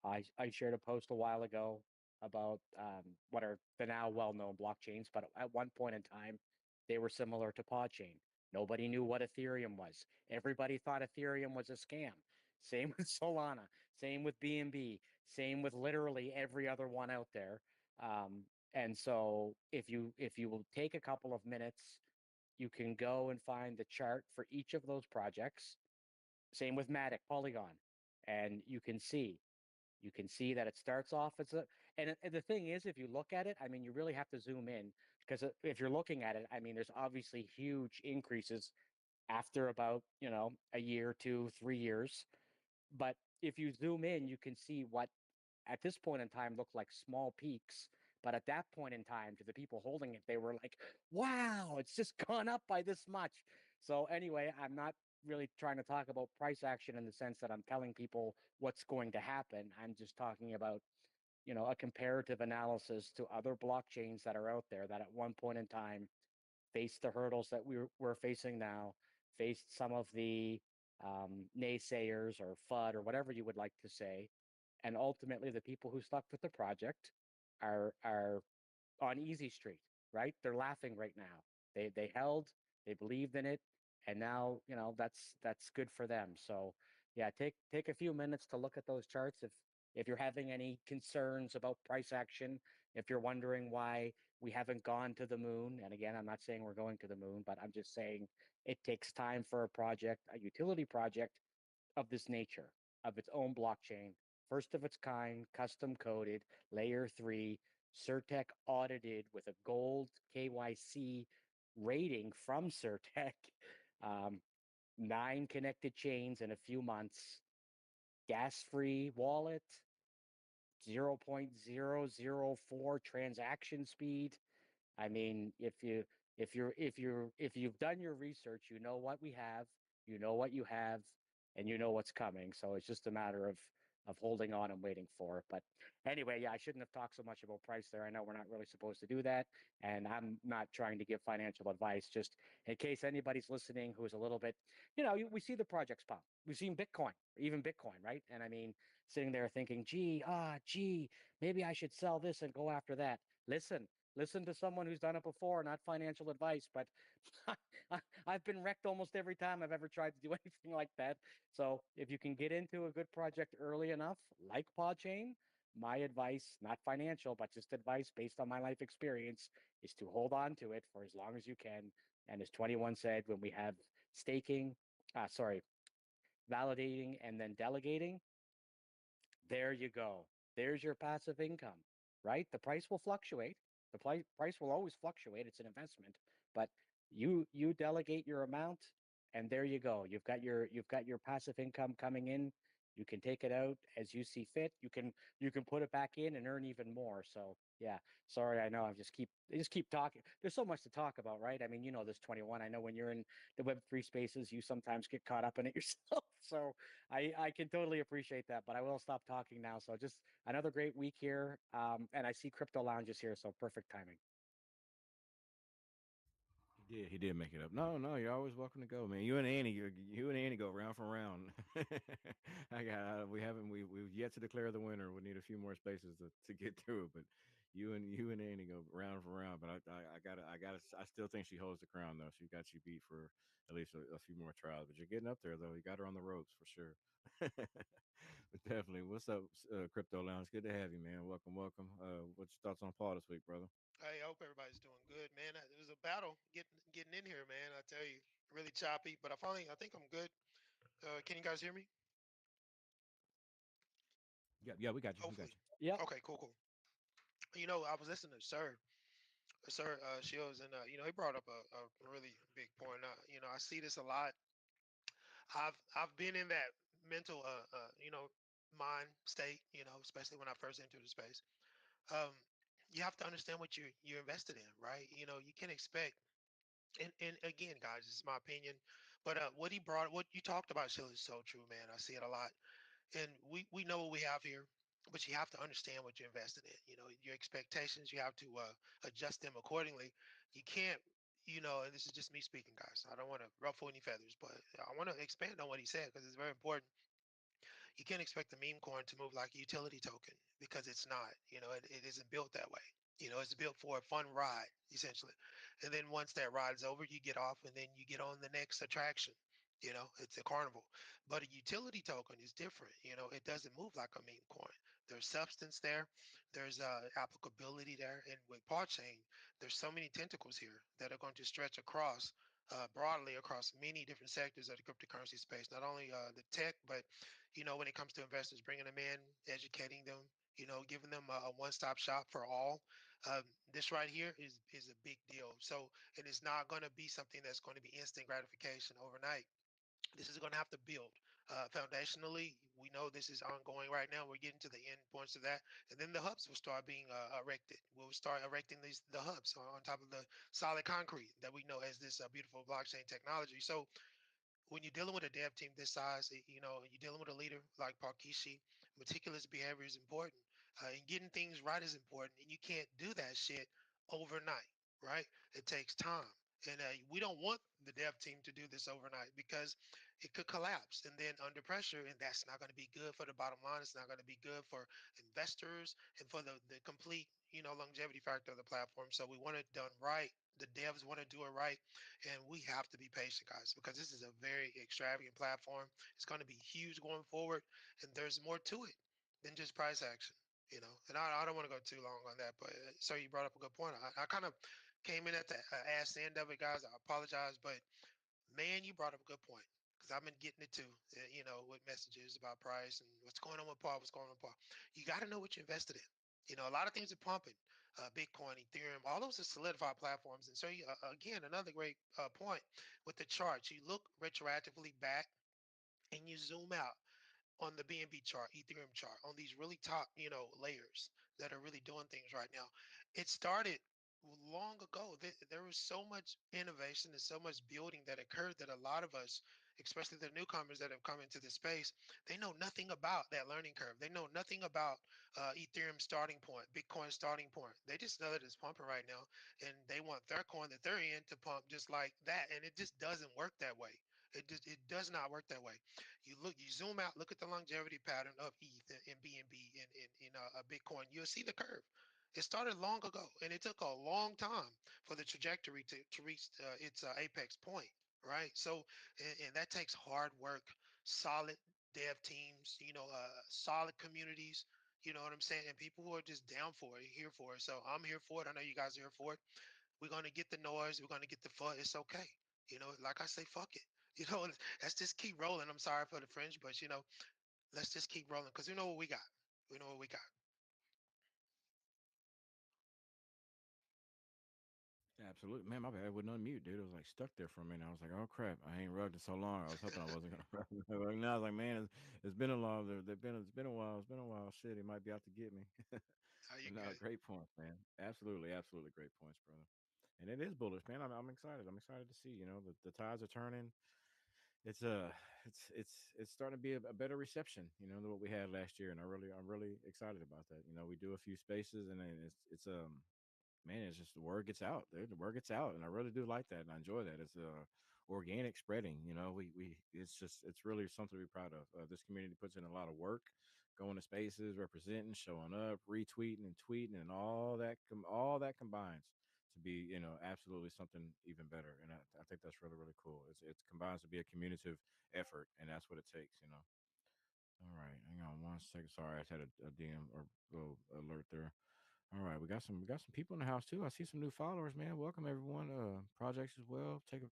I shared a post a while ago about what are the now well-known blockchains, but at one point in time, they were similar to PodChain. Nobody knew what Ethereum was. Everybody thought Ethereum was a scam. Same with Solana. Same with BNB. Same with literally every other one out there. And so, if you will take a couple of minutes, you can go and find the chart for each of those projects. Same with Matic, Polygon, and you can see that it starts off as a, and the thing is, if you look at it, I mean, you really have to zoom in because if you're looking at it, I mean, there's obviously huge increases after about, a year, 2, 3 years. But if you zoom in, you can see what at this point in time look like small peaks. But at that point in time, to the people holding it, they were like, wow, it's just gone up by this much. So, anyway, I'm not really trying to talk about price action in the sense that I'm telling people what's going to happen. I'm just talking about, a comparative analysis to other blockchains that are out there that at one point in time faced the hurdles that we're facing now, faced some of the naysayers or FUD or whatever you would like to say, and ultimately the people who stuck with the project are on easy street, right? They're laughing right now. They held, they believed in it, and now that's good for them. So yeah, take a few minutes to look at those charts if you're having any concerns about price action, if you're wondering why we haven't gone to the moon. And again, I'm not saying we're going to the moon, but I'm just saying it takes time for a project, a utility project of this nature, of its own blockchain, first of its kind, custom coded, layer three, Certec audited with a gold KYC rating from Certec, um, 9 connected chains in a few months, gas free wallet, 0.004 transaction speed. I mean, if you've done your research, you know what we have, you know what you have, and you know what's coming. So it's just a matter of holding on and waiting for it. But anyway, yeah, I shouldn't have talked so much about price there. I know we're not really supposed to do that, and I'm not trying to give financial advice. Just in case anybody's listening who's a little bit, we see the projects pop. We've seen Bitcoin, even Bitcoin, right? And I mean, sitting there thinking, gee, maybe I should sell this and go after that. Listen to someone who's done it before, not financial advice, but I've been wrecked almost every time I've ever tried to do anything like that. So if you can get into a good project early enough, like PAW Chain, my advice, not financial, but just advice based on my life experience, is to hold on to it for as long as you can. And as 21 said, when we have staking, sorry, validating and then delegating, there you go. There's your passive income, right? The price will fluctuate. The price will always fluctuate. It's an investment, but you delegate your amount, and there you go. You've got your passive income coming in. You can take it out as you see fit. You can put it back in and earn even more. So yeah, sorry, I know I just keep talking. There's so much to talk about, right? I mean, this 21. I know when you're in the Web3 spaces, you sometimes get caught up in it yourself. So I can totally appreciate that, but I will stop talking now. So just another great week here. And I see Crypto Lounge is here, so perfect timing. He did make it up. No, no, you're always welcome to go, man. You and Annie go round for round. We've yet to declare the winner. We need a few more spaces to get through it, but you and Annie go round for round. But I still think she holds the crown though. She got you beat for at least a few more trials. But you're getting up there though. You got her on the ropes for sure. But definitely. What's up, Crypto Lounge? Good to have you, man. Welcome, welcome. What's your thoughts on Paul this week, brother? Hey, I hope everybody's doing good, man. It was a battle getting in here, man. I tell you, really choppy, but I think I'm good. Can you guys hear me? Yeah, yeah, we got you. We got Hopefully. you. Yep. Okay, cool, cool. I was listening to Sir Shields, and he brought up a really big point. I see this a lot. I've been in that mental, mind state. Especially when I first entered the space. Um, you have to understand what you're invested in, right? You can expect and again, guys, this is my opinion, but what you talked about, Sheila, is so true, man. I see it a lot, and we know what we have here, but you have to understand what you're invested in. Your expectations, you have to adjust them accordingly. You can't, and this is just me speaking, guys. I don't want to ruffle any feathers, but I want to expand on what he said because it's very important. You can't expect a meme coin to move like a utility token because it's not. It isn't built that way. It's built for a fun ride, essentially. And then once that ride's over, you get off and then you get on the next attraction. It's a carnival. But a utility token is different. It doesn't move like a meme coin. There's substance there, there's applicability there. And with Paw Chain, there's so many tentacles here that are going to stretch across broadly across many different sectors of the cryptocurrency space, not only the tech, but when it comes to investors, bringing them in, educating them, giving them a one-stop shop for all. This right here is a big deal. So, and it's not going to be something that's going to be instant gratification overnight. This is going to have to build foundationally. We know this is ongoing right now. We're getting to the end points of that, and then the hubs will start being erected. We'll start erecting the hubs on top of the solid concrete that we know as this beautiful blockchain technology. So when you're dealing with a dev team this size, you're dealing with a leader like Parkishi, meticulous behavior is important. And getting things right is important. And you can't do that shit overnight, right? It takes time. And we don't want the dev team to do this overnight because it could collapse. And then under pressure, and that's not going to be good for the bottom line. It's not going to be good for investors and for the complete, longevity factor of the platform. So we want it done right. The devs want to do it right, and we have to be patient, guys, because this is a very extravagant platform. It's going to be huge going forward, and there's more to it than just price action. And I don't want to go too long on that, but sir, you brought up a good point. I kind of came in at the ass end of it, guys. I apologize, but man, you brought up a good point because I've been getting it too, with messages about price and what's going on with Paul, what's going on with Paul. You got to know what you invested in. A lot of things are pumping. Bitcoin, Ethereum, all those are solidified platforms. And so, again, another great point with the charts. You look retroactively back and you zoom out on the BNB chart, Ethereum chart, on these really top, layers that are really doing things right now. It started long ago. There was so much innovation and so much building that occurred that a lot of us, especially the newcomers that have come into the space, they know nothing about that learning curve. They know nothing about Ethereum starting point, Bitcoin starting point. They just know that it's pumping right now, and they want their coin that they're in to pump just like that, and it just doesn't work that way. It does not work that way. You zoom out, look at the longevity pattern of ETH and BNB and Bitcoin. You'll see the curve. It started long ago, and it took a long time for the trajectory to reach its apex point, right? So, and that takes hard work, solid dev teams, solid communities. You know what I'm saying? And people who are just down for it, here for it. So I'm here for it. I know you guys are here for it. We're going to get the noise. We're going to get the fun. It's okay. Like I say, fuck it. Let's just keep rolling. I'm sorry for the fringe, but let's just keep rolling because we know what we got. We know what we got. Absolutely, man. My bad. I wouldn't unmute, dude. It was like stuck there for a minute. I was like, "Oh crap, I ain't rugged in so long." I was hoping I wasn't gonna rug. Like, now I was like, "Man, it's been a long. It's been a while. It's been a while. Shit, he might be out to get me." Are you But no, good? great points, man. Absolutely, absolutely great points, brother. And it is bullish, man. I'm excited. I'm excited to see. The tides are turning. It's it's starting to be a better reception, than what we had last year, and I'm really excited about that. We do a few spaces, and then it's man, it's just the word gets out. The word gets out, and I really do like that, and I enjoy that. It's organic spreading. We it's really something to be proud of. This community puts in a lot of work, going to spaces, representing, showing up, retweeting and tweeting, and all that combines to be absolutely something even better. And I think that's really really cool. It combines to be a communicative effort, and that's what it takes. All right, hang on one second. Sorry, I just had a DM or little alert there. All right, we got some people in the house too. I see some new followers, man. Welcome everyone. Projects as well. If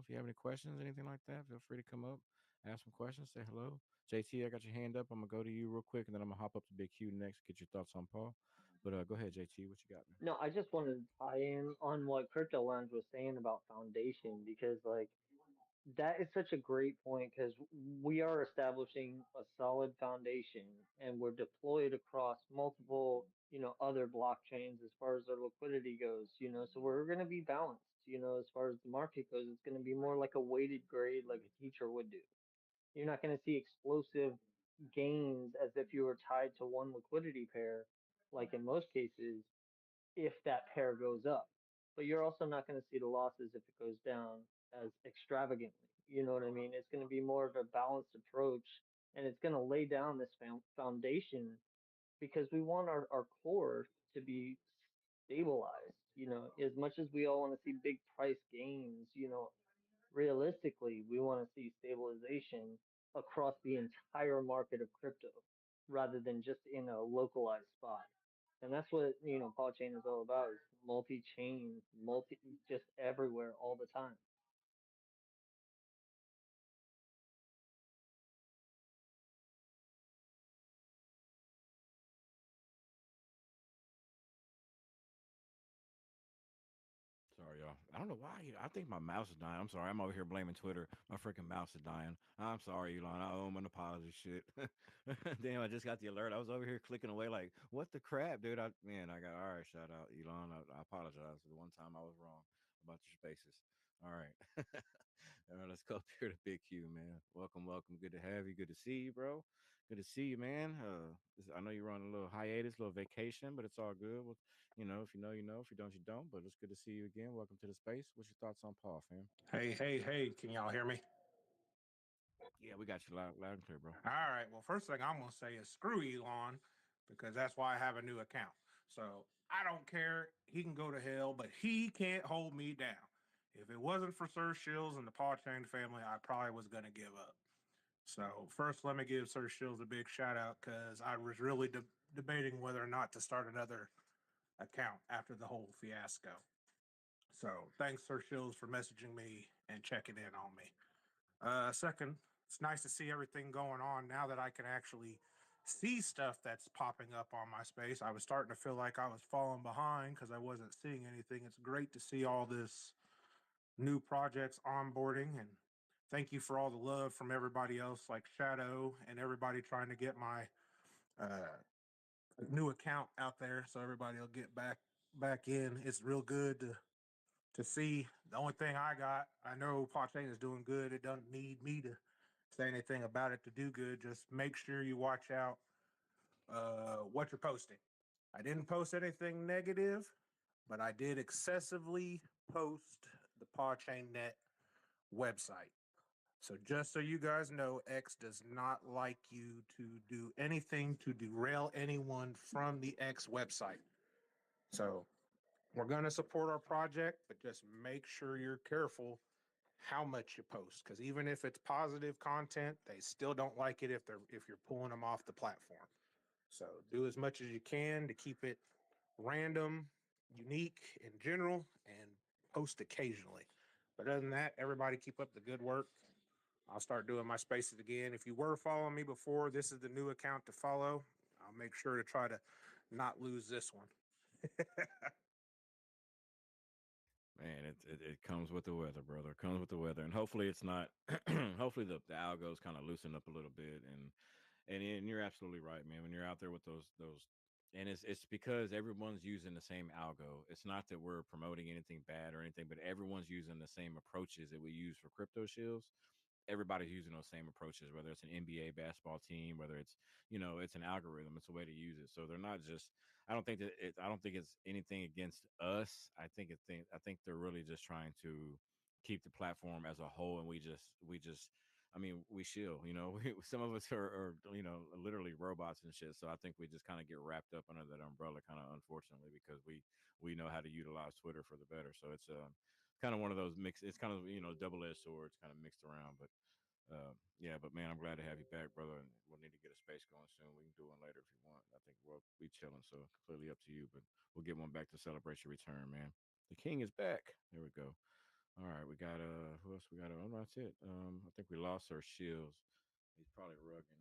you have any questions, anything like that, feel free to come up, ask some questions, say hello. JT, I got your hand up. I'm gonna go to you real quick, and then I'm gonna hop up to Big Q next. Get your thoughts on Paul. But go ahead, JT. What you got, man? No, I just wanted to tie in on what Crypto Lounge was saying about foundation because, like, that is such a great point because we are establishing a solid foundation and we're deployed across multiple, other blockchains as far as their liquidity goes. So we're going to be balanced, as far as the market goes. It's going to be more like a weighted grade, like a teacher would do. You're not going to see explosive gains as if you were tied to one liquidity pair, like in most cases if that pair goes up. But you're also not going to see the losses if it goes down as extravagantly. You know what I mean? It's going to be more of a balanced approach and it's going to lay down this foundation because we want our core to be stabilized. As much as we all want to see big price gains, realistically, we want to see stabilization across the entire market of crypto rather than just in a localized spot. And that's what, PAW Chain is all about is multi-chain, just everywhere all the time. I don't know why. I think my mouse is dying. I'm sorry. I'm over here blaming Twitter. My freaking mouse is dying. I'm sorry, Elon. I owe him an apology. Shit. Damn, I just got the alert. I was over here clicking away like, what the crap, dude? I got all right. Shout out, Elon. I apologize for the one time I was wrong about your spaces. All right. All right, let's go up here to Big Q, man. Welcome, welcome. Good to have you. Good to see you, bro. Good to see you, man. I know you're on a little hiatus, a little vacation, but it's all good. Well, if you know, you know. If you don't, you don't. But it's good to see you again. Welcome to the space. What's your thoughts on Paul, fam? Hey, hey, hey, can y'all hear me? Yeah, we got you loud and clear, bro. All right. Well, first thing I'm going to say is screw Elon because that's why I have a new account. So I don't care. He can go to hell, but he can't hold me down. If it wasn't for Sir Shills and the Paw Chain family, I probably was going to give up. So first, let me give Sir Shills a big shout out because I was really debating whether or not to start another account after the whole fiasco. So thanks, Sir Shills, for messaging me and checking in on me. Second, it's nice to see everything going on now that I can actually see stuff that's popping up on my space. I was starting to feel like I was falling behind because I wasn't seeing anything. It's great to see all this new projects onboarding, and thank you for all the love from everybody else like Shadow and everybody trying to get my new account out there so everybody will get back in. It's real good to see. The only thing I got, I know Paw Chain is doing good. It doesn't need me to say anything about it to do good. Just make sure you watch out what you're posting. I didn't post anything negative, but I did excessively post the Paw Chain Net website. So just so you guys know, X does not like you to do anything to derail anyone from the X website. So we're going to support our project, but just make sure you're careful how much you post, because even if it's positive content, they still don't like it if you're pulling them off the platform. So do as much as you can to keep it random, unique in general, and post occasionally. But other than that, everybody keep up the good work. I'll start doing my spaces again. If you were following me before, this is the new account to follow. I'll make sure to try to not lose this one. Man, it comes with the weather, brother. It comes with the weather, and hopefully it's not. Hopefully the algos kind of loosen up a little bit, and you're absolutely right, man. When you're out there with those, and it's because everyone's using the same algo. It's not that we're promoting anything bad or anything, but everyone's using the same approaches that we use for crypto shields. Everybody's using those same approaches, whether it's an NBA basketball team, whether it's it's an algorithm, it's a way to use it. So they're not just. I don't think it's anything against us. I think they're really just trying to keep the platform as a whole, and we just. I mean, we shill, some of us are, literally robots and shit. So I think we just kind of get wrapped up under that umbrella, kind of unfortunately, because we know how to utilize Twitter for the better. So it's kind of one of those mixed. It's kind of double-edged swords, kind of mixed around. But yeah, but man, I'm glad to have you back, brother. And we'll need to get a space going soon. We can do one later if you want. I think we'll be chilling, so completely up to you. But we'll get one back to celebrate your return, man. The king is back. There we go. All right, we got who else we got? Oh, that's it. I think we lost our shields. He's probably rugging.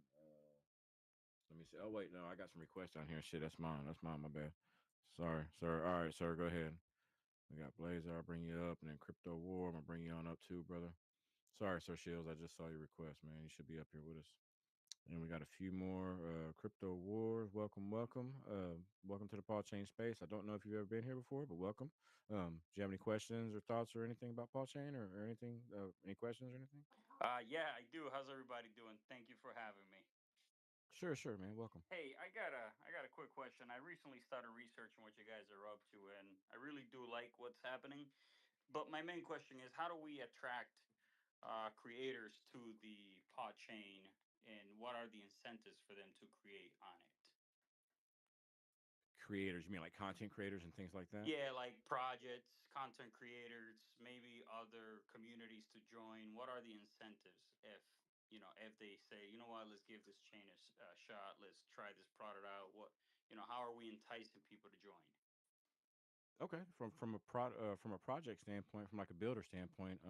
Let me see. Oh wait, no, I got some requests down here. Shit, that's mine. That's mine. My bad. Sorry, sir. All right, sir. Go ahead. We got Blazer. I'll bring you up, and then Crypto War. I'm gonna bring you on up too, brother. Sorry, Sir Shields. I just saw your request, man. You should be up here with us. And we got a few more Crypto Wars. Welcome, welcome. Welcome to the Paul Chain space. I don't know if you've ever been here before, but welcome. Do you have any questions or thoughts or anything about Paul Chain or anything? Any questions or anything? Yeah, I do. How's everybody doing? Thank you for having me. Sure, sure, man. Welcome. Hey, I got a quick question. I recently started researching what you guys are up to, and I really do like what's happening. But my main question is, how do we attract creators to the pod chain, and what are the incentives for them to create on it? Creators, you mean like content creators and things like that? Yeah, like projects, content creators, maybe other communities to join. What are the incentives if they say, you know what, let's give this chain a shot, let's try this product out. How are we enticing people to join? Okay, from a project standpoint, from like a builder standpoint,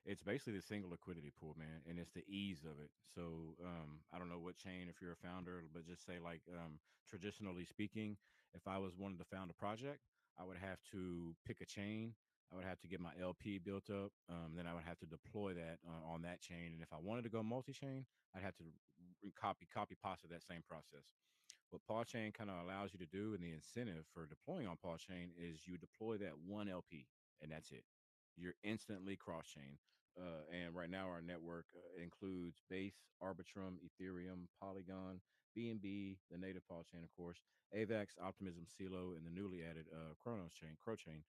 it's basically the single liquidity pool, man, and it's the ease of it. So I don't know what chain if you're a founder, but just say like traditionally speaking, if I was wanting to found a project, I would have to pick a chain I would have to get my LP built up. Then I would have to deploy that on that chain. And if I wanted to go multi-chain, I'd have to copy pasta that same process. What Paw Chain kind of allows you to do, and the incentive for deploying on Paw Chain is you deploy that one LP, and that's it. You're instantly cross chain. And right now, our network includes Base, Arbitrum, Ethereum, Polygon, BNB, the native Paw Chain, of course, AVAX, Optimism, CeeLo, and the newly added Chronos Chain, Crow Chain.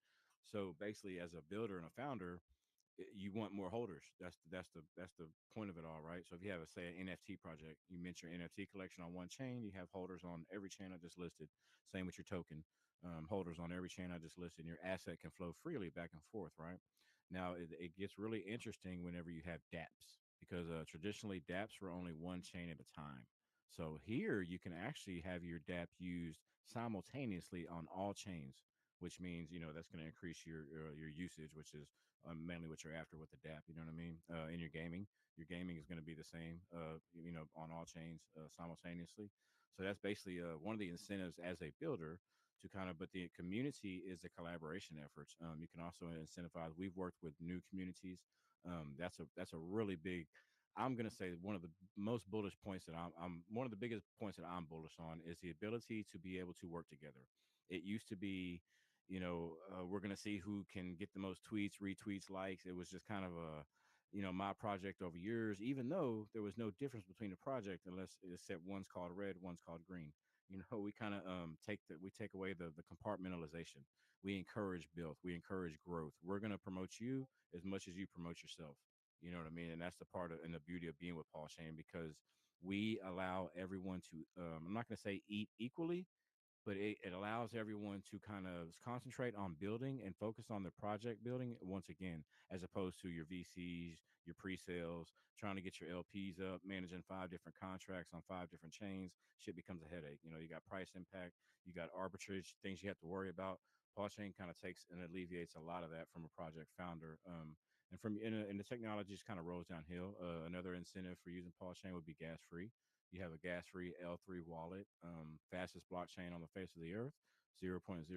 So basically, as a builder and a founder, you want more holders. That's the point of it all, right? So if you have a say an NFT project, you mint your NFT collection on one chain, you have holders on every chain I just listed. Same with your token, holders on every chain I just listed. And your asset can flow freely back and forth, right? Now it gets really interesting whenever you have DApps because traditionally DApps were only one chain at a time. So here you can actually have your DApp used simultaneously on all chains, which means that's going to increase your usage, which is mainly what you're after with the DApp. You know what I mean? In your gaming is going to be the same. On all chains simultaneously. So that's basically one of the incentives as a builder to kind of. But the community is the collaboration efforts. You can also incentivize. We've worked with new communities. That's a really big. I'm going to say one of the most bullish points that I'm one of the biggest points that I'm bullish on is the ability to be able to work together. It used to be we're going to see who can get the most tweets, retweets, likes. It was just kind of my project over years, even though there was no difference between the project unless except one's called red, one's called green. We kind of we take away the compartmentalization. We encourage build, we encourage growth. We're going to promote you as much as you promote yourself. You know what I mean? And that's the part of and the beauty of being with Paul Shane because we allow everyone to I'm not going to say eat equally, but it allows everyone to kind of concentrate on building and focus on the project building once again, as opposed to your VCs, your pre-sales, trying to get your LPs up, managing 5 different contracts on 5 different chains. Shit becomes a headache. You got price impact, you got arbitrage, things you have to worry about. Paul Chain kind of takes and alleviates a lot of that from a project founder. And the technology just kind of rolls downhill. Another incentive for using Paul Chain would be gas free. You have a gas-free L3 wallet, fastest blockchain on the face of the earth, 0.004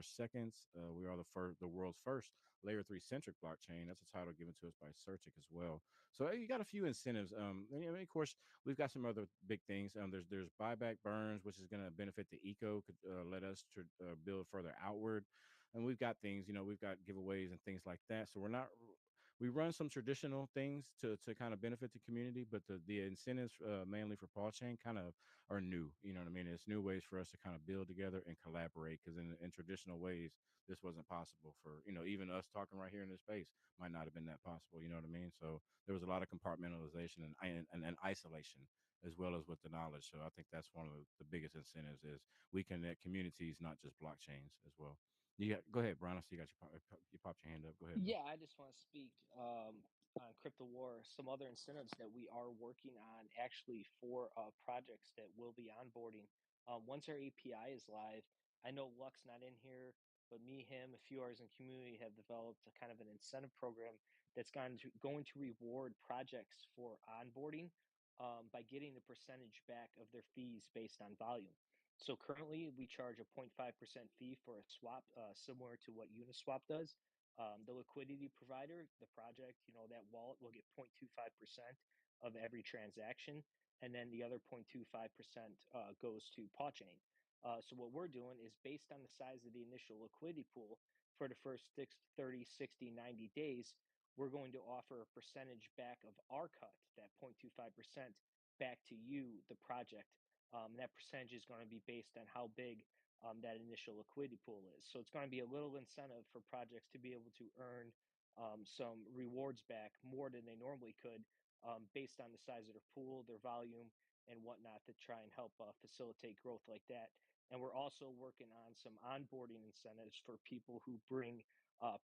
seconds. We are the world's first layer 3 centric blockchain. That's a title given to us by Certic as well. So you got a few incentives. Of course, we've got some other big things. There's buyback burns, which is going to benefit the eco, could let us to build further outward. And we've got things, we've got giveaways and things like that. So we run some traditional things to kind of benefit the community, but the incentives mainly for Paul Chain kind of are new. You know what I mean? It's new ways for us to kind of build together and collaborate because in traditional ways, this wasn't possible for, even us talking right here in this space might not have been that possible. You know what I mean? So there was a lot of compartmentalization and isolation as well as with the knowledge. So I think that's one of the biggest incentives is we connect communities, not just blockchains as well. Go ahead, Brian. I see you popped your hand up. Go ahead, bro. Yeah, I just want to speak on Crypto War, some other incentives that we are working on actually for projects that will be onboarding. Once our API is live, I know Luck's not in here, but me, him, a few others in community have developed a kind of an incentive program that's going to reward projects for onboarding by getting a percentage back of their fees based on volume. So currently, we charge a 0.5% fee for a swap, similar to what Uniswap does. The liquidity provider, the project, that wallet will get 0.25% of every transaction. And then the other 0.25% goes to PawChain. So what we're doing is based on the size of the initial liquidity pool for the first 30, 60, 90 days, we're going to offer a percentage back of our cut, that 0.25% back to you, the project. That percentage is going to be based on how big that initial liquidity pool is. So it's going to be a little incentive for projects to be able to earn some rewards back more than they normally could based on the size of their pool, their volume, and whatnot to try and help facilitate growth like that. And we're also working on some onboarding incentives for people who bring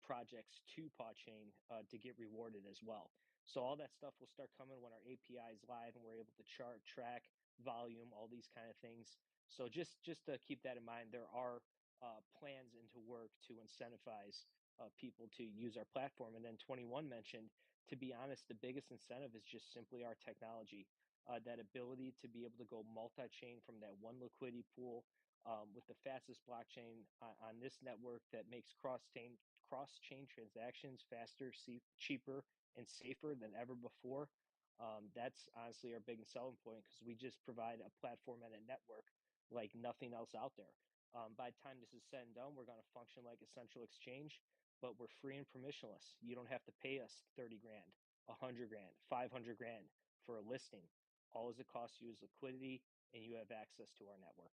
projects to PawChain to get rewarded as well. So all that stuff will start coming when our API is live and we're able to chart, track, volume, all these kind of things. So just to keep that in mind, there are plans into work to incentivize people to use our platform. And then 21 mentioned, to be honest, the biggest incentive is just simply our technology, that ability to be able to go multi-chain from that one liquidity pool with the fastest blockchain on this network that makes cross chain transactions faster, cheaper, and safer than ever before. That's honestly our biggest selling point because we just provide a platform and a network like nothing else out there. By the time this is said and done, we're going to function like a central exchange, but we're free and permissionless. You don't have to pay us 30 grand, 100 grand, 500 grand for a listing. All it costs you is liquidity, and you have access to our network.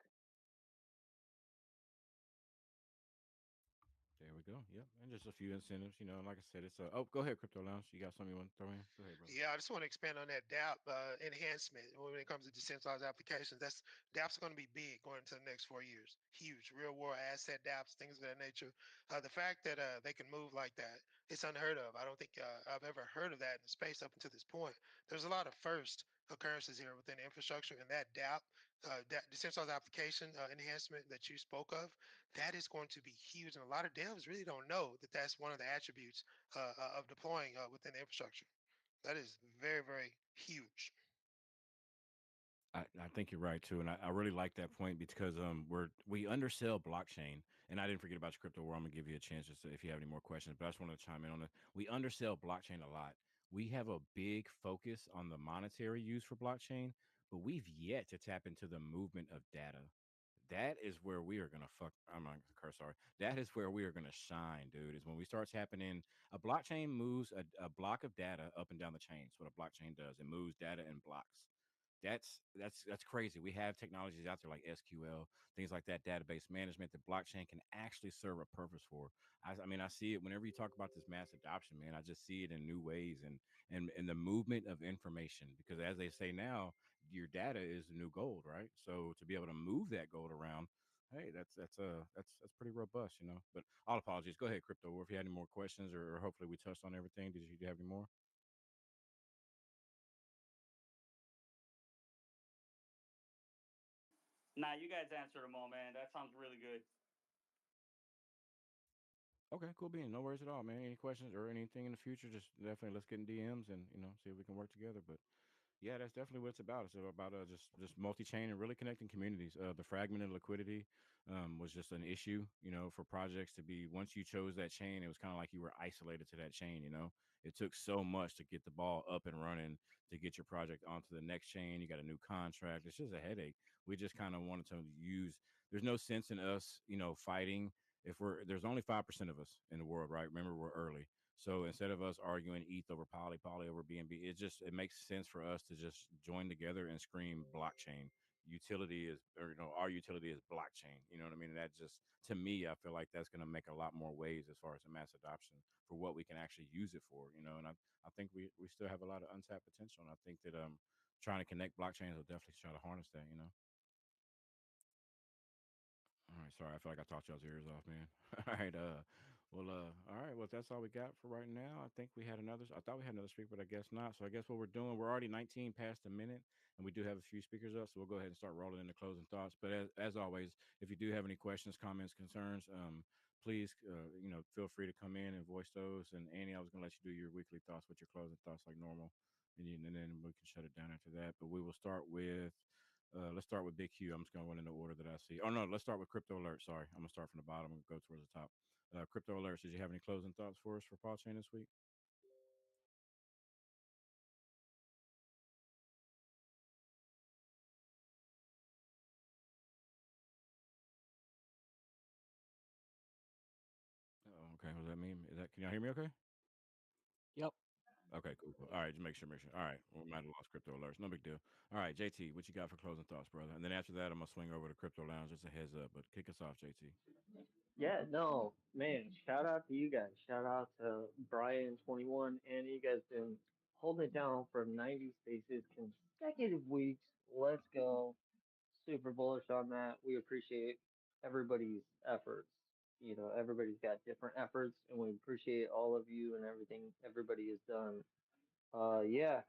There we go. Yep. And just a few incentives, you know, and like I said, it's oh, go ahead, Crypto Lounge. You got something you want to throw in? Go ahead, brother. Yeah, I just want to expand on that DApp enhancement when it comes to decentralized applications. DApps are going to be big going into the next 4 years. Huge, real world asset DApps, things of that nature. The fact that they can move like that, it's unheard of. I don't think I've ever heard of that in the space up until this point. There's a lot of first occurrences here within the infrastructure, and that DApp, decentralized application enhancement that you spoke of, that is going to be huge. And a lot of devs really don't know that that's one of the attributes of deploying within the infrastructure. That is very, very huge. I think you're right too, and I really like that point because we undersell blockchain, and I didn't forget about your crypto war. I'm gonna give you a chance just if you have any more questions, but I just wanted to chime in on it. We undersell blockchain a lot. We have a big focus on the monetary use for blockchain, but we've yet to tap into the movement of data. That is where we are gonna fuck. I'm not gonna curse. Sorry. That is where we are gonna shine, dude. Is when we start tapping in. A blockchain moves a block of data up and down the chain. That's what a blockchain does. It moves data in blocks. That's crazy. We have technologies out there like SQL, things like that, database management that blockchain can actually serve a purpose for. I mean, I see it whenever you talk about this mass adoption, man. I just see it in new ways and the movement of information. Because as they say now, your data is the new gold, right? So to be able to move that gold around, hey, that's pretty robust, you know. But all apologies. Go ahead, crypto. Or if you had any more questions, or hopefully we touched on everything. Did you have any more? Nah, you guys answered them all, man. That sounds really good. Okay, cool being. No worries at all, man. Any questions or anything in the future, just definitely let's get in DMs and see if we can work together. But yeah, that's definitely what it's about. It's about just multi-chain and really connecting communities. The fragmented liquidity was just an issue, you know, for projects to be. Once you chose that chain, it was kind of like you were isolated to that chain. You know, it took so much to get the ball up and running to get your project onto the next chain. You got a new contract. It's just a headache. We just kind of wanted to use. There's no sense in us, you know, fighting if there's only 5% of us in the world, right? Remember, we're early. So instead of us arguing ETH over Poly over BNB, it makes sense for us to just join together and scream blockchain. Utility is, or our utility is blockchain. You know what I mean? That just, to me, I feel like that's going to make a lot more waves as far as the mass adoption for what we can actually use it for. And I think we still have a lot of untapped potential, and I think that trying to connect blockchains will definitely try to harness that. All right, sorry. I feel like I talked y'all's ears off, man. All right, all right. Well, that's all we got for right now. I think we had another. I thought we had another speaker, but I guess not. So I guess what we're doing, we're already 19 past a minute, and we do have a few speakers up. So we'll go ahead and start rolling into closing thoughts. But as always, if you do have any questions, comments, concerns, please, feel free to come in and voice those. And Annie, I was gonna let you do your weekly thoughts with your closing thoughts like normal, and then we can shut it down after that. But we will start with. Let's start with Big Q. I'm just going to run in the order that I see. Oh, no, let's start with Crypto Alert. Sorry. I'm going to start from the bottom and go towards the top. Crypto Alerts, did you have any closing thoughts for us for PAW Chain this week? Oh, okay. What does that mean? Can y'all hear me okay? Yep. Okay, cool. All right, just make sure. All right, we might have lost Crypto Alerts. No big deal. All right, JT, what you got for closing thoughts, brother? And then after that, I'm going to swing over to Crypto Lounge. Just a heads up, but kick us off, JT. Yeah, no, man, shout out to you guys. Shout out to Brian 21, and you guys been holding it down for 90 spaces consecutive weeks. Let's go. Super bullish on that. We appreciate everybody's efforts. Everybody's got different efforts, and we appreciate all of you and everything everybody has done. Yeah,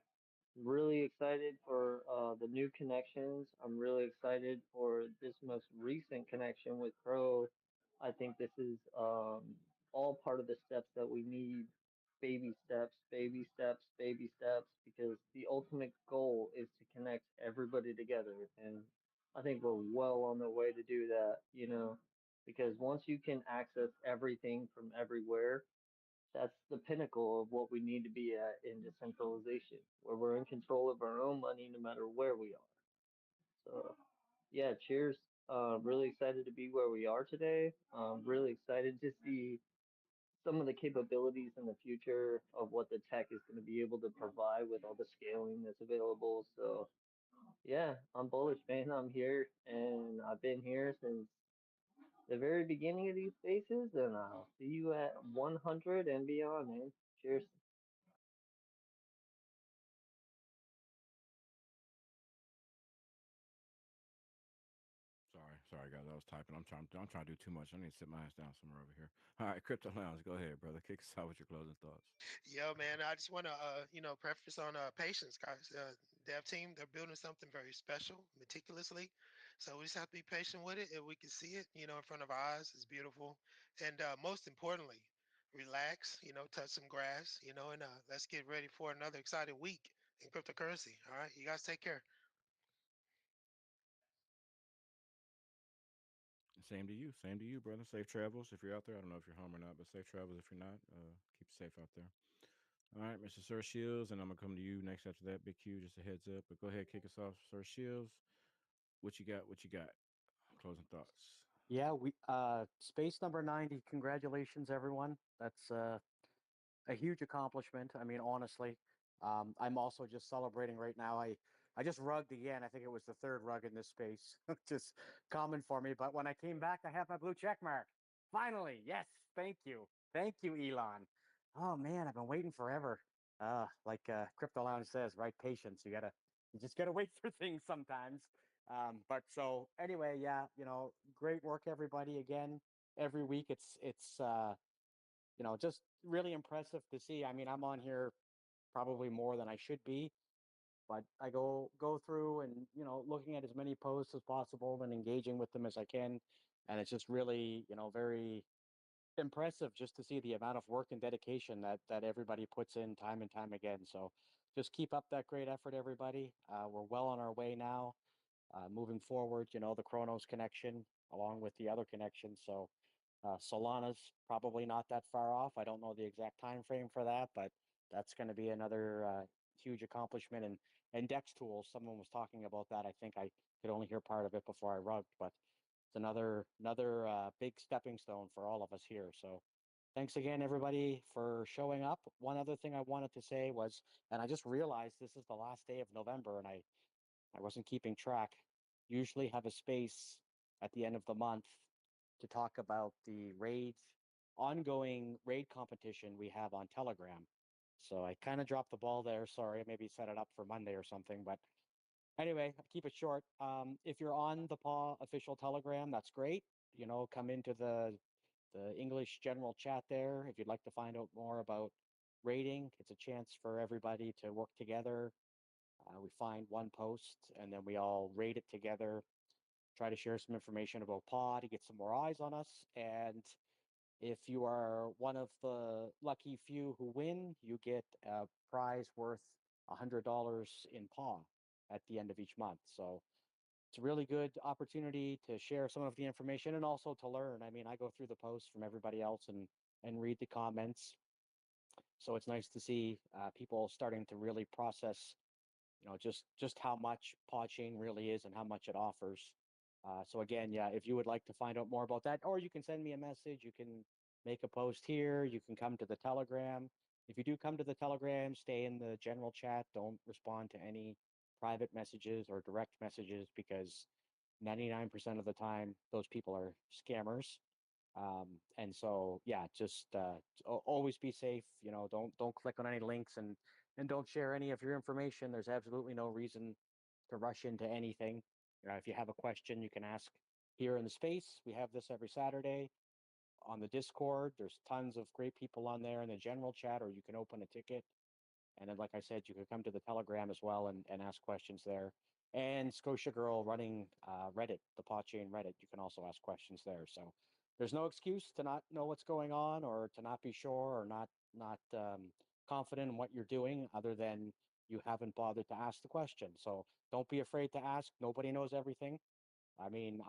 really excited for the new connections. I'm really excited for this most recent connection with Pro. I think this is all part of the steps that we need. Baby steps, baby steps, baby steps, because the ultimate goal is to connect everybody together. And I think we're well on the way to do that. because once you can access everything from everywhere, that's the pinnacle of what we need to be at in decentralization, where we're in control of our own money no matter where we are. So, yeah, cheers. Really excited to be where we are today. Really excited to see some of the capabilities in the future of what the tech is going to be able to provide with all the scaling that's available. So, yeah, I'm bullish, man. I'm here, and I've been here since the very beginning of these spaces, and I'll see you at 100 and beyond, man. Cheers. Sorry, guys. I was typing. I'm trying to do too much. I need to sit my ass down somewhere over here. All right, Crypto Lounge, go ahead, brother. Kick us out with your closing thoughts. Yeah, man. I just want to, preface on patience, guys. Dev team, they're building something very special, meticulously. So we just have to be patient with it, and we can see it, in front of our eyes. It's beautiful, and most importantly, relax. Touch some grass. And let's get ready for another exciting week in cryptocurrency. All right, you guys take care. Same to you. Same to you, brother. Safe travels if you're out there. I don't know if you're home or not, but safe travels if you're not. Keep it safe out there. All right, Mr. Sir Shields, and I'm gonna come to you next after that. Big Q, just a heads up. But go ahead, kick us off, Sir Shields. What you got? What you got? Closing thoughts. Yeah, we space number 90. Congratulations, everyone. That's a huge accomplishment. I mean, honestly, I'm also just celebrating right now. I just rugged again. I think it was the third rug in this space, just common for me. But when I came back, I have my blue check mark. Finally, yes, thank you, Elon. Oh man, I've been waiting forever. Like Crypto Lounge says, right? Patience. You just gotta wait for things sometimes. But so anyway, yeah, great work, everybody. Again, every week, it's just really impressive to see. I mean, I'm on here probably more than I should be, but I go through and looking at as many posts as possible and engaging with them as I can, and it's just really very impressive just to see the amount of work and dedication that everybody puts in time and time again. So just keep up that great effort, everybody. We're well on our way now, moving forward. The Chronos connection along with the other connections. So Solana's probably not that far off. I don't know the exact time frame for that, but that's going to be another huge accomplishment. And Dex tools, someone was talking about that. I think I could only hear part of it before I rugged, but it's another big stepping stone for all of us here. So thanks again, everybody, for showing up. One other thing I wanted to say was, and I just realized this is the last day of November, and I wasn't keeping track. Usually have a space at the end of the month to talk about the ongoing raid competition we have on Telegram. So I kind of dropped the ball there. Sorry, maybe set it up for Monday or something. But anyway, I'll keep it short. If you're on the PAW official Telegram, that's great. Come into the English general chat there if you'd like to find out more about raiding. It's a chance for everybody to work together. We find one post and then we all rate it together, try to share some information about PAW to get some more eyes on us. And if you are one of the lucky few who win, you get a prize worth $100 in PAW at the end of each month. So it's a really good opportunity to share some of the information and also to learn. I mean, I go through the posts from everybody else and read the comments. So it's nice to see people starting to really process just how much PAW Chain really is and how much it offers. So again, yeah, if you would like to find out more about that, or you can send me a message, you can make a post here, you can come to the Telegram. If you do come to the Telegram, stay in the general chat. Don't respond to any private messages or direct messages because 99% of the time those people are scammers. And so, yeah, just always be safe. Don't click on any links and don't share any of your information. There's absolutely no reason to rush into anything. If you have a question, you can ask here in the space. We have this every Saturday on the Discord. There's tons of great people on there in the general chat, or you can open a ticket. And then, like I said, you can come to the Telegram as well and ask questions there. And Scotia Girl running Reddit, the Paw Chain Reddit, you can also ask questions there. So there's no excuse to not know what's going on or to not be sure or not confident in what you're doing other than you haven't bothered to ask the question. So don't be afraid to ask. Nobody knows everything. I mean,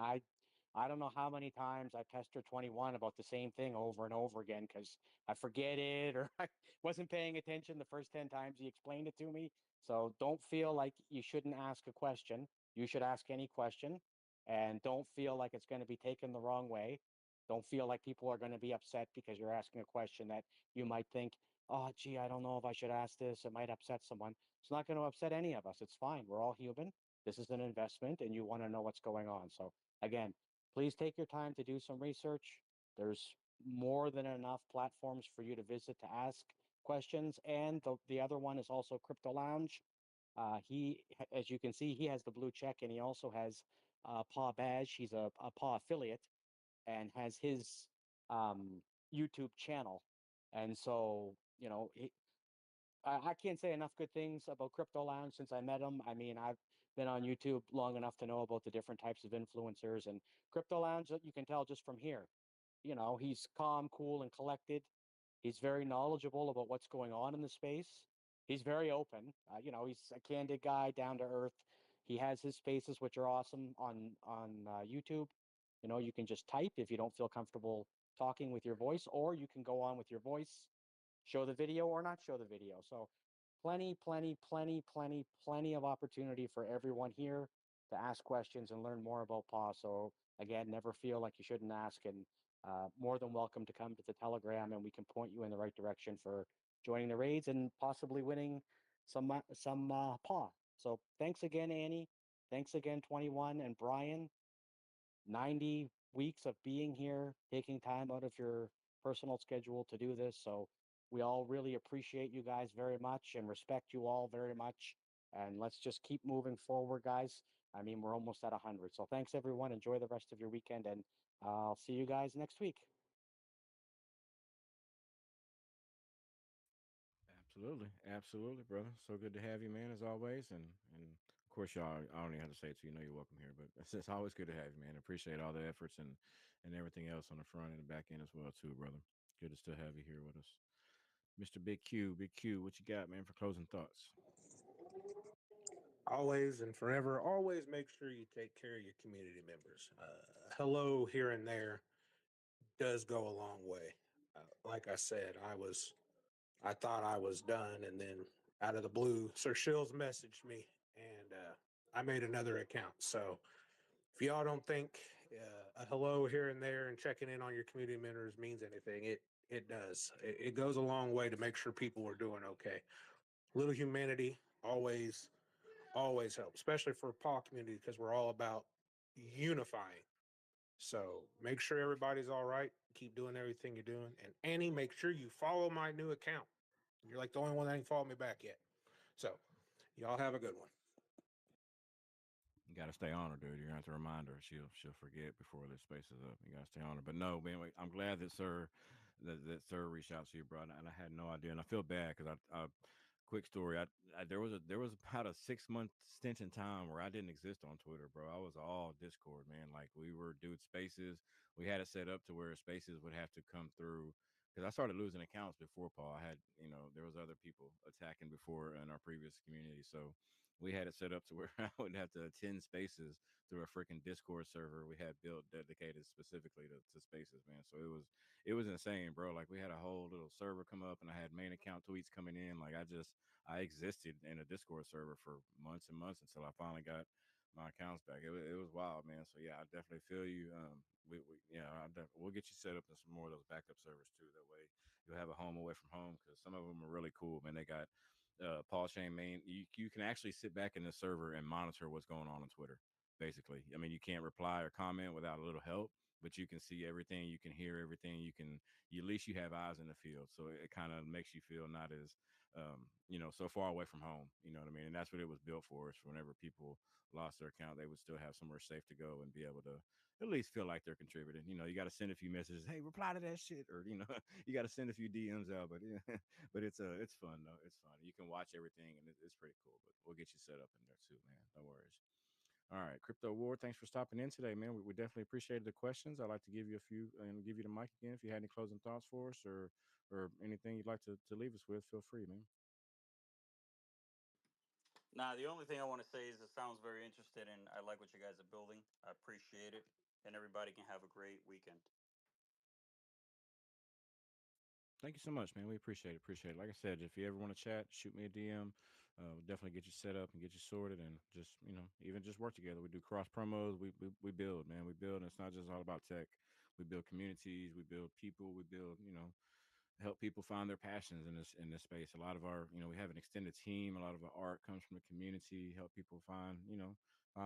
I don't know how many times I've tested 21 about the same thing over and over again because I forget it or I wasn't paying attention the first 10 times he explained it to me. So don't feel like you shouldn't ask a question. You should ask any question and don't feel like it's going to be taken the wrong way. Don't feel like people are going to be upset because you're asking a question that you might think, oh, gee, I don't know if I should ask this. It might upset someone. It's not going to upset any of us. It's fine. We're all human. This is an investment and you want to know what's going on. So, again, please take your time to do some research. There's more than enough platforms for you to visit to ask questions. And the other one is also Crypto Lounge. As you can see, he has the blue check and he also has PAW badge. He's a PAW affiliate and has his um, YouTube channel. And so, I can't say enough good things about Crypto Lounge since I met him. I mean, I've been on YouTube long enough to know about the different types of influencers and Crypto Lounge. You can tell just from here. He's calm, cool, and collected. He's very knowledgeable about what's going on in the space. He's very open. He's a candid guy, down to earth. He has his spaces, which are awesome on YouTube. You can just type if you don't feel comfortable talking with your voice, or you can go on with your voice, show the video or not show the video. So plenty, plenty, plenty, plenty, plenty of opportunity for everyone here to ask questions and learn more about PAW. So again, never feel like you shouldn't ask, and more than welcome to come to the Telegram, and we can point you in the right direction for joining the raids and possibly winning some PAW. So thanks again, Annie. Thanks again, 21 and Brian. 90 weeks of being here, taking time out of your personal schedule to do this. So we all really appreciate you guys very much and respect you all very much. And let's just keep moving forward, guys. I mean, we're almost at 100. So thanks, everyone. Enjoy the rest of your weekend, and I'll see you guys next week. Absolutely, absolutely, brother. So good to have you, man, as always. And of course, y'all, I don't even have to say it to you. Know you're welcome here, but it's always good to have you, man. Appreciate all the efforts and everything else on the front and the back end as well, too, brother. Good to still have you here with us, Mr. Big Q. What you got, man, for closing thoughts? Always and forever, always make sure you take care of your community members. Hello here and there does go a long way. Like I said, I thought I was done, and then out of the blue, Sir Shills messaged me, and I made another account. So if y'all don't think a hello here and there and checking in on your community members means anything, it does. It goes a long way to make sure people are doing okay. Little humanity always helps, especially for PAW community because we're all about unifying. So make sure everybody's all right. Keep doing everything you're doing. And Annie, make sure you follow my new account. You're like the only one that ain't followed me back yet. So y'all have a good one. You got to stay on her, dude. You're going to have to remind her. She'll forget before this space is up. You got to stay on her. But no, man, I'm glad that Sir reached out to you, bro. And I had no idea. And I feel bad because quick story. There was about a 6 month stint in time where I didn't exist on Twitter, bro. I was all Discord, man. Like we were dude spaces. We had it set up to where spaces would have to come through. Because I started losing accounts before Paul. I had, there was other people attacking before in our previous community. So we had it set up to where I would have to attend spaces through a freaking Discord server we had built dedicated specifically to spaces, man. So it was insane, bro. Like we had a whole little server come up and I had main account tweets coming in. Like I existed in a Discord server for months and months until I finally got my accounts back. It was wild, man. So yeah, I definitely feel you. We'll get you set up in some more of those backup servers too. That way you'll have a home away from home because some of them are really cool, man. They got PAW Chain main. You can actually sit back in the server and monitor what's going on Twitter. Basically, I mean, you can't reply or comment without a little help, but you can see everything, you can hear everything, at least you have eyes in the field, so it kind of makes you feel not as so far away from home. You know what I mean? And that's what it was built for. Is whenever people lost their account, they would still have somewhere safe to go and be able to at least feel like they're contributing. You got to send a few messages, hey, reply to that shit, or you got to send a few DMs out. But yeah, but it's fun though. It's fun. You can watch everything, and it's pretty cool. But we'll get you set up in there too, man. No worries. All right, Crypto War, thanks for stopping in today, man. We definitely appreciated the questions. I'd like to give you a few and give you the mic again. If you had any closing thoughts for us or anything you'd like to leave us with, feel free, man. Nah, the only thing I want to say is it sounds very interesting, and I like what you guys are building. I appreciate it. and everybody can have a great weekend. Thank you so much, man. We appreciate it. Appreciate it. Like I said, if you ever want to chat, shoot me a DM. We'll definitely get you set up and get you sorted, and just even just work together. We do cross promos. We build, man. We build, and it's not just all about tech. We build communities. We build people. We build, help people find their passions in this space. A lot of our, we have an extended team. A lot of our art comes from the community. Help people find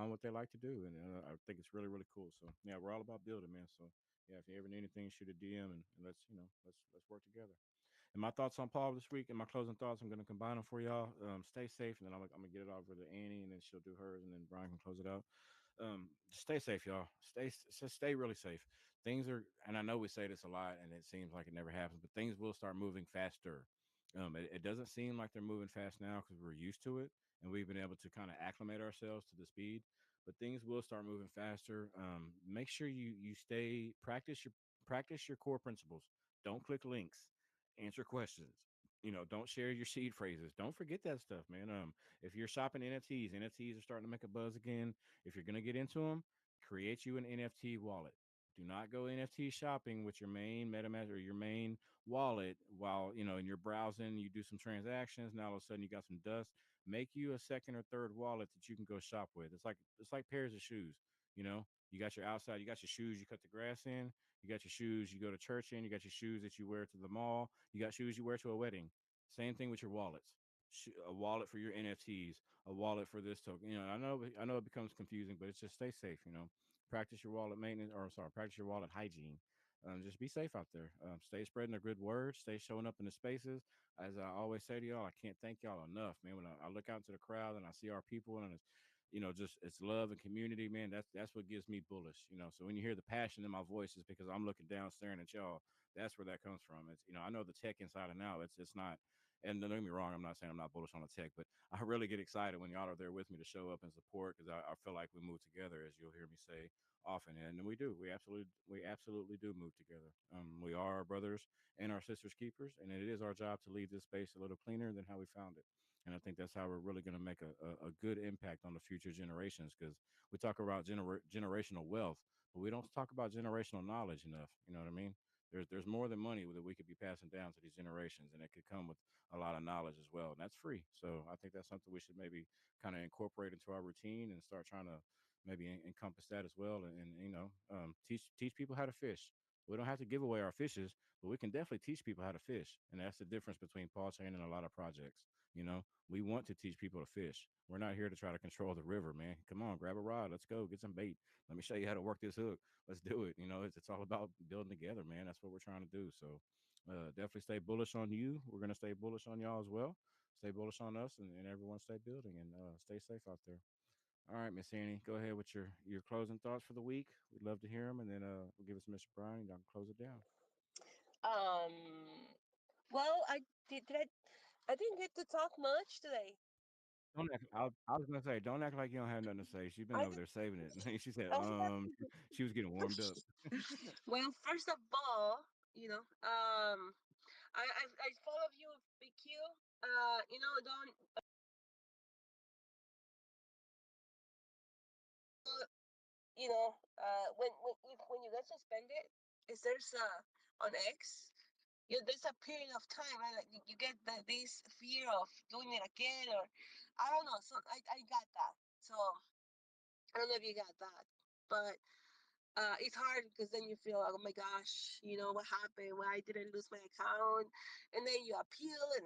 what they like to do, and I think it's really really cool. So yeah, we're all about building, man. So yeah, if you ever need anything, shoot a DM, and let's work together. And my thoughts on Paul this week, and my closing thoughts, I'm going to combine them for y'all. Stay safe, and then I'm gonna get it over to Annie, and then she'll do hers, and then Brian can close it out. Just stay safe, y'all. Just stay really safe. Things are, and I know we say this a lot, and it seems like it never happens, but things will start moving faster. It doesn't seem like they're moving fast now because we're used to it, and we've been able to kind of acclimate ourselves to the speed. But things will start moving faster. Make sure you stay practice your core principles. Don't click links. Answer questions. Don't share your seed phrases. Don't forget that stuff, man. If you're shopping NFTs are starting to make a buzz again. If you're gonna get into them, create you an NFT wallet. Do not go NFT shopping with your main MetaMask or your main wallet while in your browsing. You do some transactions. Now all of a sudden you got some dust. Make you a second or third wallet that you can go shop with. It's like pairs of shoes. You got your outside. You got your shoes. You cut the grass in. You got your shoes you go to church in. You got your shoes that you wear to the mall. You got shoes you wear to a wedding. Same thing with your wallets. A wallet for your NFTs, a wallet for this token. I know it becomes confusing, but it's just stay safe. Practice your wallet maintenance, or sorry, practice your wallet hygiene. Just be safe out there. Stay spreading a good word. Stay showing up in the spaces. As I always say to y'all, I can't thank y'all enough, man. When I look out into the crowd and I see our people, and just it's love and community, man. That's what gives me bullish. So when you hear the passion in my voice, it's because I'm looking down, staring at y'all. That's where that comes from. I know the tech inside and out. It's not. And don't get me wrong, I'm not saying I'm not bullish on the tech, but I really get excited when y'all are there with me to show up and support because I feel like we move together, as you'll hear me say often, and we do. We absolutely do move together. We are our brothers and our sisters keepers, and it is our job to leave this space a little cleaner than how we found it. And I think that's how we're really going to make a good impact on the future generations because we talk about generational wealth, but we don't talk about generational knowledge enough. You know what I mean? There's more than money that we could be passing down to these generations, and it could come with a lot of knowledge as well, and that's free. So I think that's something we should maybe kind of incorporate into our routine and start trying to maybe encompass that as well, and teach people how to fish. We don't have to give away our fishes, but we can definitely teach people how to fish, and that's the difference between PAW Chain and a lot of projects. We want to teach people to fish. We're not here to try to control the river, man. Come on, grab a rod. Let's go get some bait. Let me show you how to work this hook. Let's do it. It's all about building together, man. That's what we're trying to do. So definitely stay bullish on you. We're going to stay bullish on y'all as well. Stay bullish on us, and everyone stay building, and stay safe out there. All right, Miss Annie, go ahead with your closing thoughts for the week. We'd love to hear them, and then we'll give us Mr. Brian, and y'all can close it down. Um, well, I didn't get to talk much today. Don't act, I was gonna say, don't act like you don't have nothing to say. She's been I over did. there saving it. She said, I she was getting warmed up. well, first of all, I follow you, BQ. Don't when you get suspended, is there's on X, there's a period of time, right? Like you get this fear of doing it again, or I don't know. So I got that. So I don't know if you got that, but it's hard because then you feel like, oh my gosh, what happened? Why did I lose my account? And then you appeal and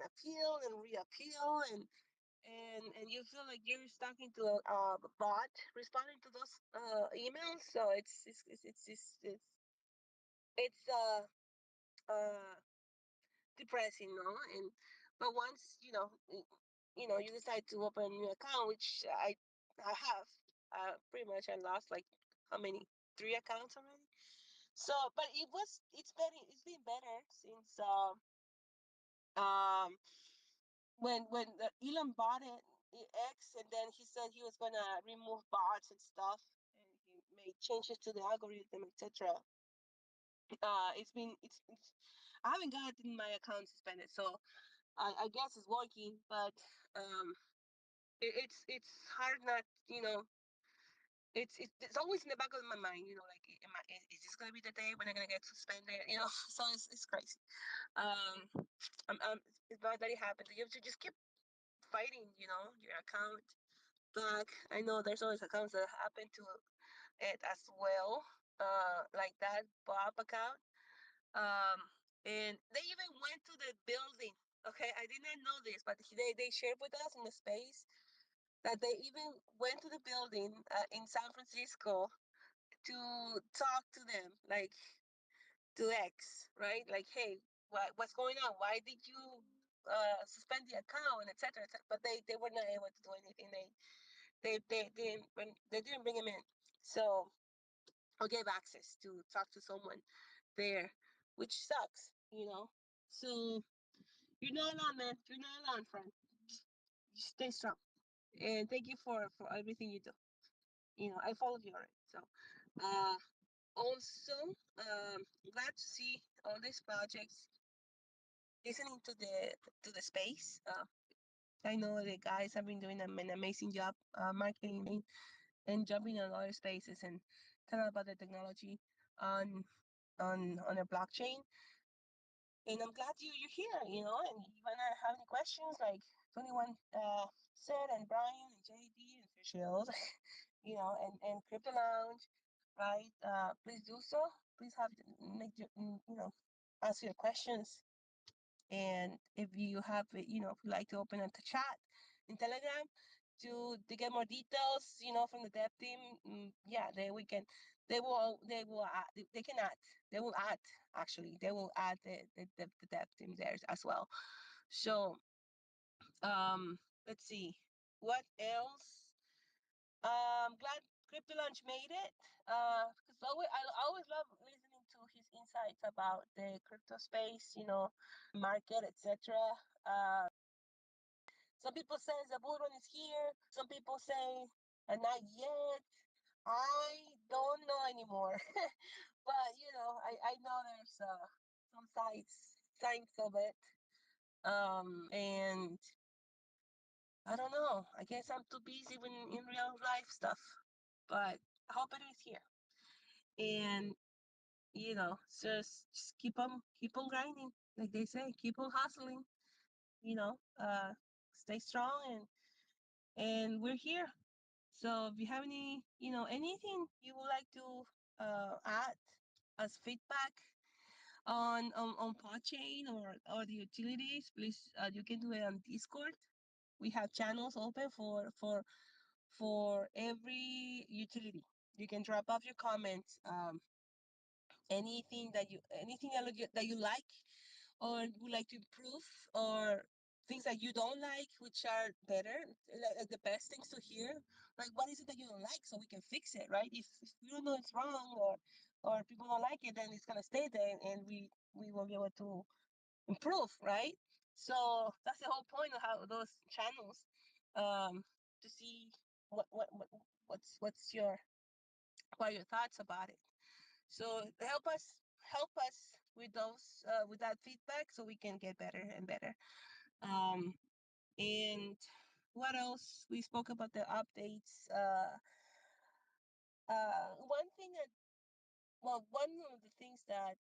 reappeal, and you feel like you're talking to a bot responding to those emails. So it's uh depressing, no? And but once you decide to open a new account, which I have, pretty much I lost like how many, 3 accounts already. So, but it's been better since um when Elon bought it, X, and then he said he was gonna remove bots and stuff, and he made changes to the algorithm, etc. It's I haven't gotten my account suspended, so I guess it's working, but um it's hard not, it's always in the back of my mind, like, is this gonna be the day when I'm gonna get suspended? So it's crazy. It's bad that it happened. You have to just keep fighting, your account back. I know there's always accounts that happen to it as well, like that Bob account. And they even went to the building. Okay, I did not know this, but they shared with us in the space that they even went to the building in San Francisco to talk to them, like to X, right? Like, hey, what's going on? Why did you suspend the account, etc. But they were not able to do anything. They didn't bring him in, so or gave access to talk to someone there, which sucks, So you're not alone, man. You're not alone, friend. You stay strong, and thank you for everything you do. I followed you already, so. Also, glad to see all these projects. Listening to the space. I know the guys have been doing an amazing job marketing and jumping on other spaces and telling about the technology on on a blockchain. And I'm glad you're here, and you wanna have any questions like 21 said, and Brian and JD and Fischels, and Crypto Lounge, right? Please do so. Please make ask your questions. And if you have, if you like to open up the chat in Telegram to get more details, from the dev team, yeah, they can add, they will add, actually, they will add the dev team there as well. So, let's see, what else? Glad Crypto Launch made it. Because I always love listening to his insights about the crypto space, market, etc. Some people say the bull run is here. Some people say not yet. I don't know anymore. But I know there's some signs of it. And I don't know. I guess I'm too busy in real life stuff. But I hope it is here. And just keep on grinding, like they say, keep on hustling. Stay strong, and we're here. So if you have anything you would like to add as feedback on PAW Chain or the utilities, please, you can do it on Discord. We have channels open for every utility. You can drop off your comments, anything that you like or would like to improve, or things that you don't like, which are better, like the best things to hear. Like, what is it that you don't like, so we can fix it, right? If you don't know it's wrong, or people don't like it, then it's gonna stay there, and we won't be able to improve, right? So that's the whole point of how those channels, to see what's your what are your thoughts about it. So help us with those with that feedback, so we can get better and better. Um, and what else? We spoke about the updates. One thing that one of the things that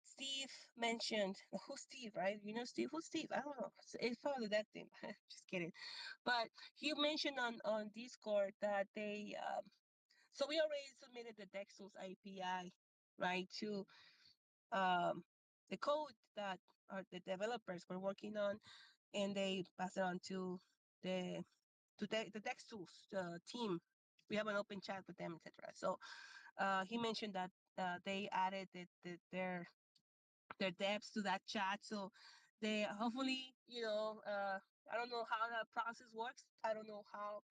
Steve mentioned. Who's Steve, right? You know Steve? Who's Steve? I don't know. It's probably that thing. Just kidding. But he mentioned on Discord that they so we already submitted the Dexels API, right, to the code that the developers were working on, and they pass it on to the the Dex tools team. We have an open chat with them, etc. So he mentioned that they added their devs to that chat. So they hopefully, I don't know how that process works. I don't know how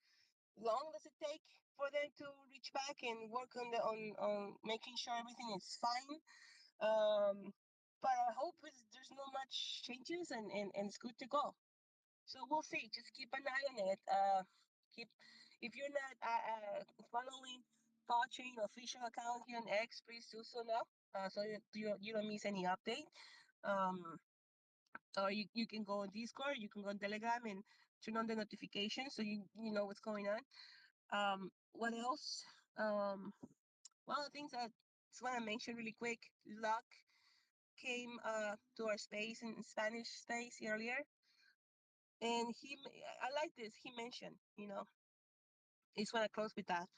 long does it take for them to reach back and work on making sure everything is fine. But I hope there's no much changes, and it's good to go. So we'll see. Just keep an eye on it. Keep If you're not following PAW Chain official account here on X, please do so now. So you don't miss any update. Um, or you can go on Discord, you can go on Telegram and turn on the notifications, so you know what's going on. What else? One of the things I just want to mention really quick. Luck came to our space in Spanish space earlier, and I like this. He mentioned, I just want to close with that.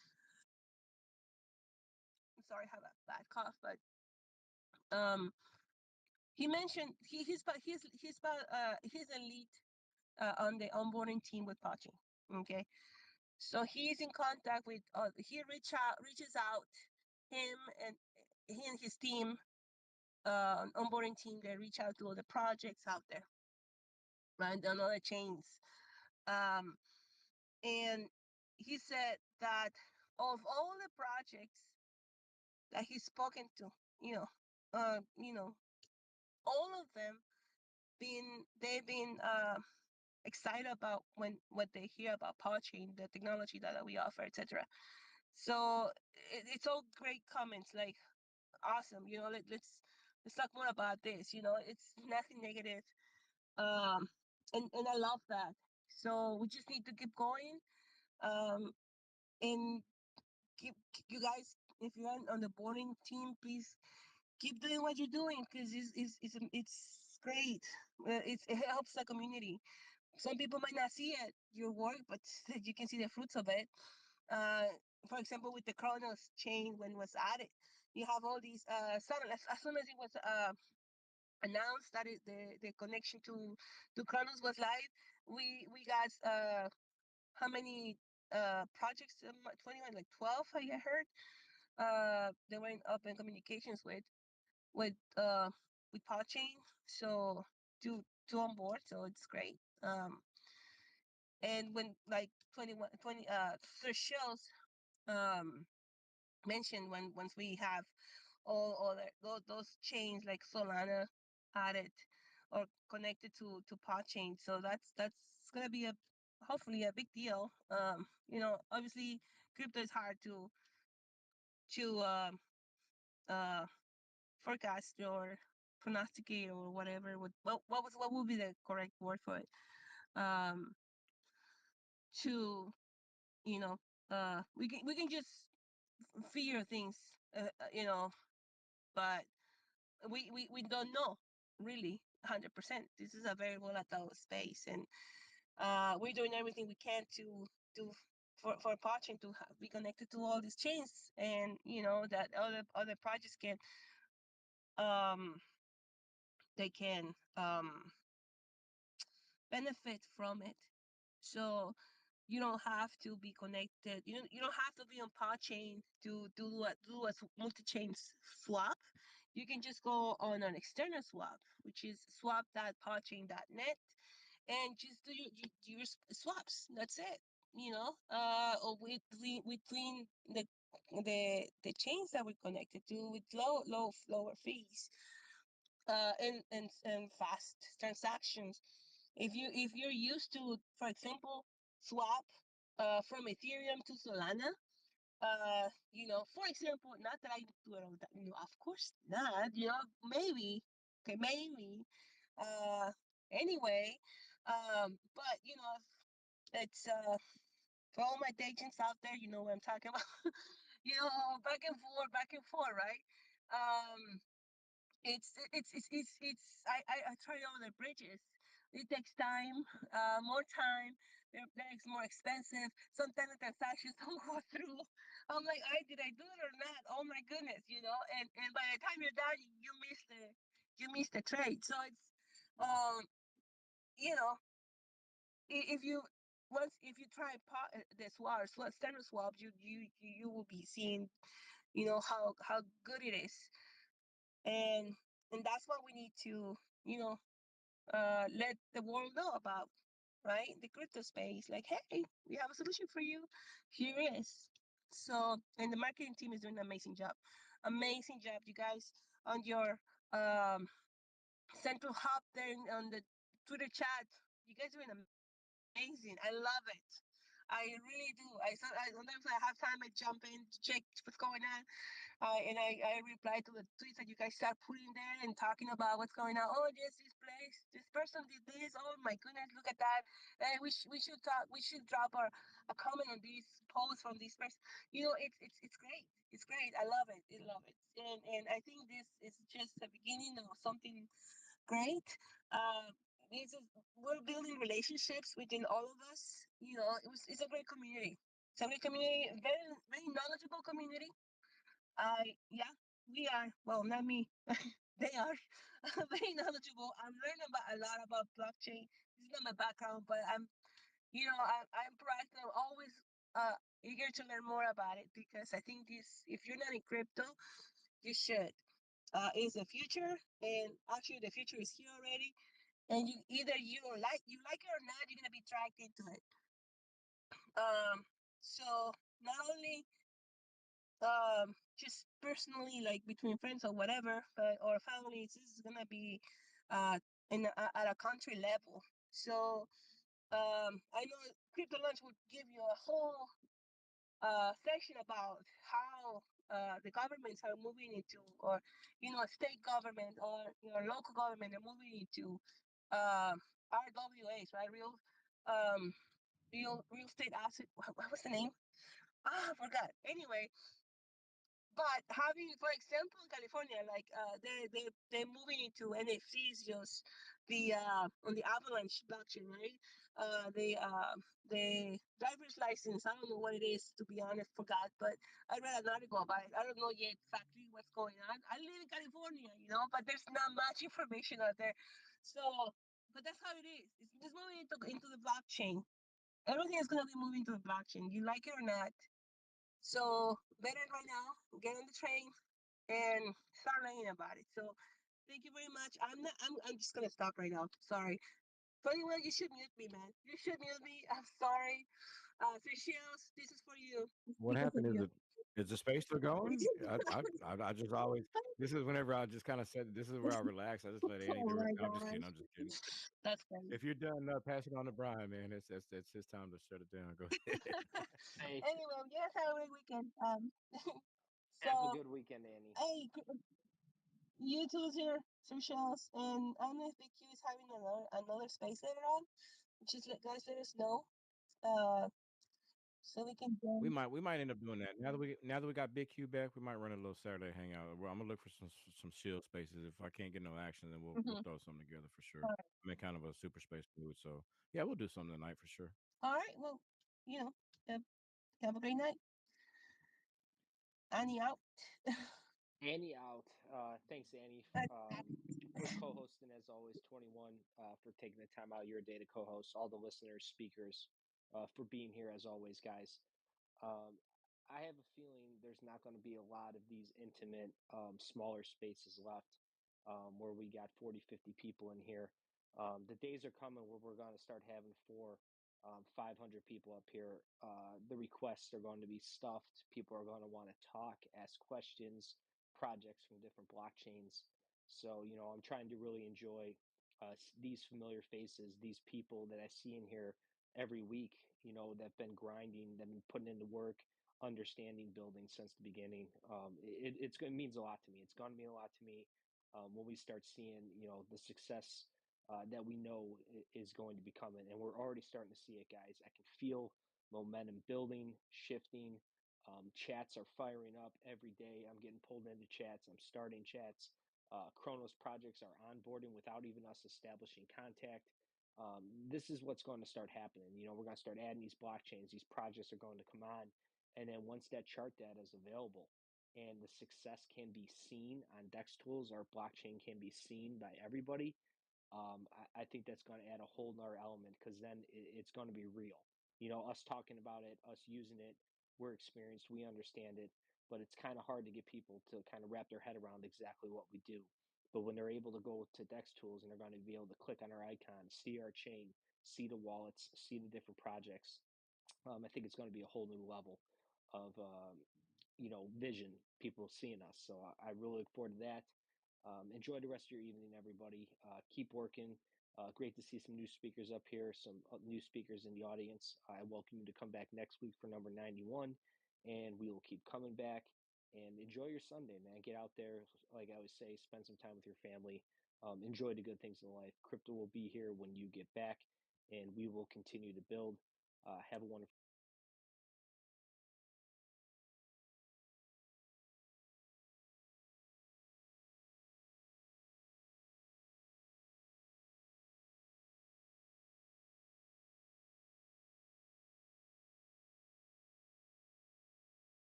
I'm sorry, I have a bad cough, but um, he mentioned he's elite on the onboarding team with Pachi. Okay, so he's in contact with. He reaches out him and he and his team, onboarding team. They reach out to all the projects out there, right? On other chains, um, and he said that of all the projects that he's spoken to, you know, you know, all of them they've been excited about when what they hear about PAW Chain, the technology that we offer, etc. So it's all great comments, like awesome. Let's talk more about this. It's nothing negative. And I love that. So we just need to keep going. Um, and keep you guys, if you're on the boarding team, please keep doing what you're doing because it's great. It helps the community. Some people might not see it, your work, but you can see the fruits of it. Uh, for example, with the Chronos chain, when it was added, you have all these. As soon as it was announced that the connection to Chronos was live, we got how many projects? 21, like 12. I heard. They were in open communications with uh with PAW Chain, so to on board, so it's great. And when like 21, 20 the shows um mentioned when once we have all other those chains like Solana added or connected to PAW Chain, so that's gonna be a hopefully a big deal. Obviously crypto is hard to uh forecast or prognosticate or whatever. What would be the correct word for it? Um, to we can just figure things, but we don't know really 100%. This is a very volatile space, and we're doing everything we can to do for Parchin to be connected to all these chains, and that other projects can um they can benefit from it. So you don't have to be connected. You don't have to be on pod chain to do a multi-chain swap. You can just go on an external swap, which is swap.podchain.net, and just do your swaps. That's it. Or between the chains that we're connected to with lower fees, and fast transactions. If you're used to, for example, swap from Ethereum to Solana, for example, not that I do it all the time, of course not, maybe, okay, maybe, uh, anyway, but it's for all my agents out there, you know what I'm talking about, back and forth, right? Um, I try all the bridges. It takes time, more time. It's more expensive. Sometimes the transactions don't go through. I'm like, did I do it or not? Oh my goodness, And by the time you're done, you miss the trade. So it's, um, you know, if you try the standard swaps, you will be seeing, how good it is, and that's what we need to, let the world know about, right? The crypto space, like, hey, we have a solution for you. Here it is. So, and the marketing team is doing an amazing job, you guys, on your um central hub there on the Twitter chat. You guys are doing amazing. I love it. I really do. Sometimes I have time. I jump in to check what's going on, and I reply to the tweets that you guys start putting there and talking about what's going on. Oh, yes, this place, this person did this. Oh my goodness, look at that. And we should talk. We should drop a comment on this post from this person. You know, it's great. It's great. I love it. I love it. And I think this is just the beginning of something great. Uh, this is we're building relationships within all of us. You know, it's a great community. It's a great community, very knowledgeable community. Yeah, we are. Well, not me. They are very knowledgeable. I'm learning about a lot about blockchain. This is not my background, but I'm proactive. I'm always eager to learn more about it because I think this. If you're not in crypto, you should. It's the future, and actually, the future is here already. And you like it or not, you're gonna be dragged into it. So not only just personally like between friends or whatever, but or families, this is gonna be uh at a country level. So I know Crypto Lunch would give you a whole section about how the governments are moving into, or state government or local government are moving into RWAs, right? Real estate asset. What was the name? I forgot. Anyway, but having, for example, in California, like they're moving into NFTs, just the on the Avalanche blockchain, right? The driver's license. I don't know what it is, to be honest. Forgot, but I read an article about it. I don't know yet exactly what's going on. I live in California, but there's not much information out there. So, but that's how it is. It's just moving into the blockchain. Everything is gonna be moving to the blockchain. You like it or not. So better right now, get on the train and start learning about it. So thank you very much. I'm just gonna stop right now. Sorry. But anyway, you should mute me, man. You should mute me. I'm sorry. Three shells, this is for you. It's What because of happened? you. Is the space still going? I just always, this is whenever I just kind of said, this is where I relax. I just let Annie Oh do it. my I'm just kidding. gosh. I'm just kidding. That's funny. If you're done, pass it on to Brian, man. It's his time to shut it down. Go ahead. Hey, Anyway, you guys have a great weekend. have a So good weekend, Annie. hey, you too here, three shells, and I don't know if BQ is having another space later on. Just let us know. Uh, so we can We join. might end up doing that. Now that we got Big Q back, we might run a little Saturday hangout. Well, I'm gonna look for some shield spaces. If I can't get no action, then we'll Mm-hmm. throw something together for sure. All right. I'm in kind of a super space mood, so yeah, we'll do something tonight for sure. All right. Well, you know, uh, have a great night. Annie out. Annie out. Thanks, Annie, for co-hosting as always. 21 for taking the time out of your day to co-host. All the listeners, speakers, for being here as always, guys. Um, I have a feeling there's not going to be a lot of these intimate, smaller spaces left where we got 40, 50 people in here. The days are coming where we're going to start having 500 people up here. The requests are going to be stuffed. People are going to want to talk, ask questions, projects from different blockchains. So, I'm trying to really enjoy these familiar faces, these people that I see in here every week, that've been grinding, that have been putting into work, understanding building since the beginning. It means a lot to me. It's going to mean a lot to me when we start seeing, the success that we know is going to be coming. And we're already starting to see it, guys. I can feel momentum building, shifting. Chats are firing up every day. I'm getting pulled into chats. I'm starting chats. Chronos projects are onboarding without even us establishing contact. This is what's going to start happening. We're going to start adding these blockchains. These projects are going to come on. And then once that chart data is available and the success can be seen on DEX tools, or blockchain can be seen by everybody, I think that's going to add a whole nother element, because then it's going to be real. Us talking about it, us using it, we're experienced, we understand it, but it's kind of hard to get people to kind of wrap their head around exactly what we do. But when they're able to go to DEX tools and they're going to be able to click on our icon, see our chain, see the wallets, see the different projects, I think it's going to be a whole new level of vision, people seeing us. So I really look forward to that. Enjoy the rest of your evening, everybody. Keep working. Great to see some new speakers up here, some new speakers in the audience. I welcome you to come back next week for number 91, and we will keep coming back. And enjoy your Sunday, man. Get out there, like I always say, spend some time with your family. Enjoy the good things in life. Crypto will be here when you get back, and we will continue to build. Have a wonderful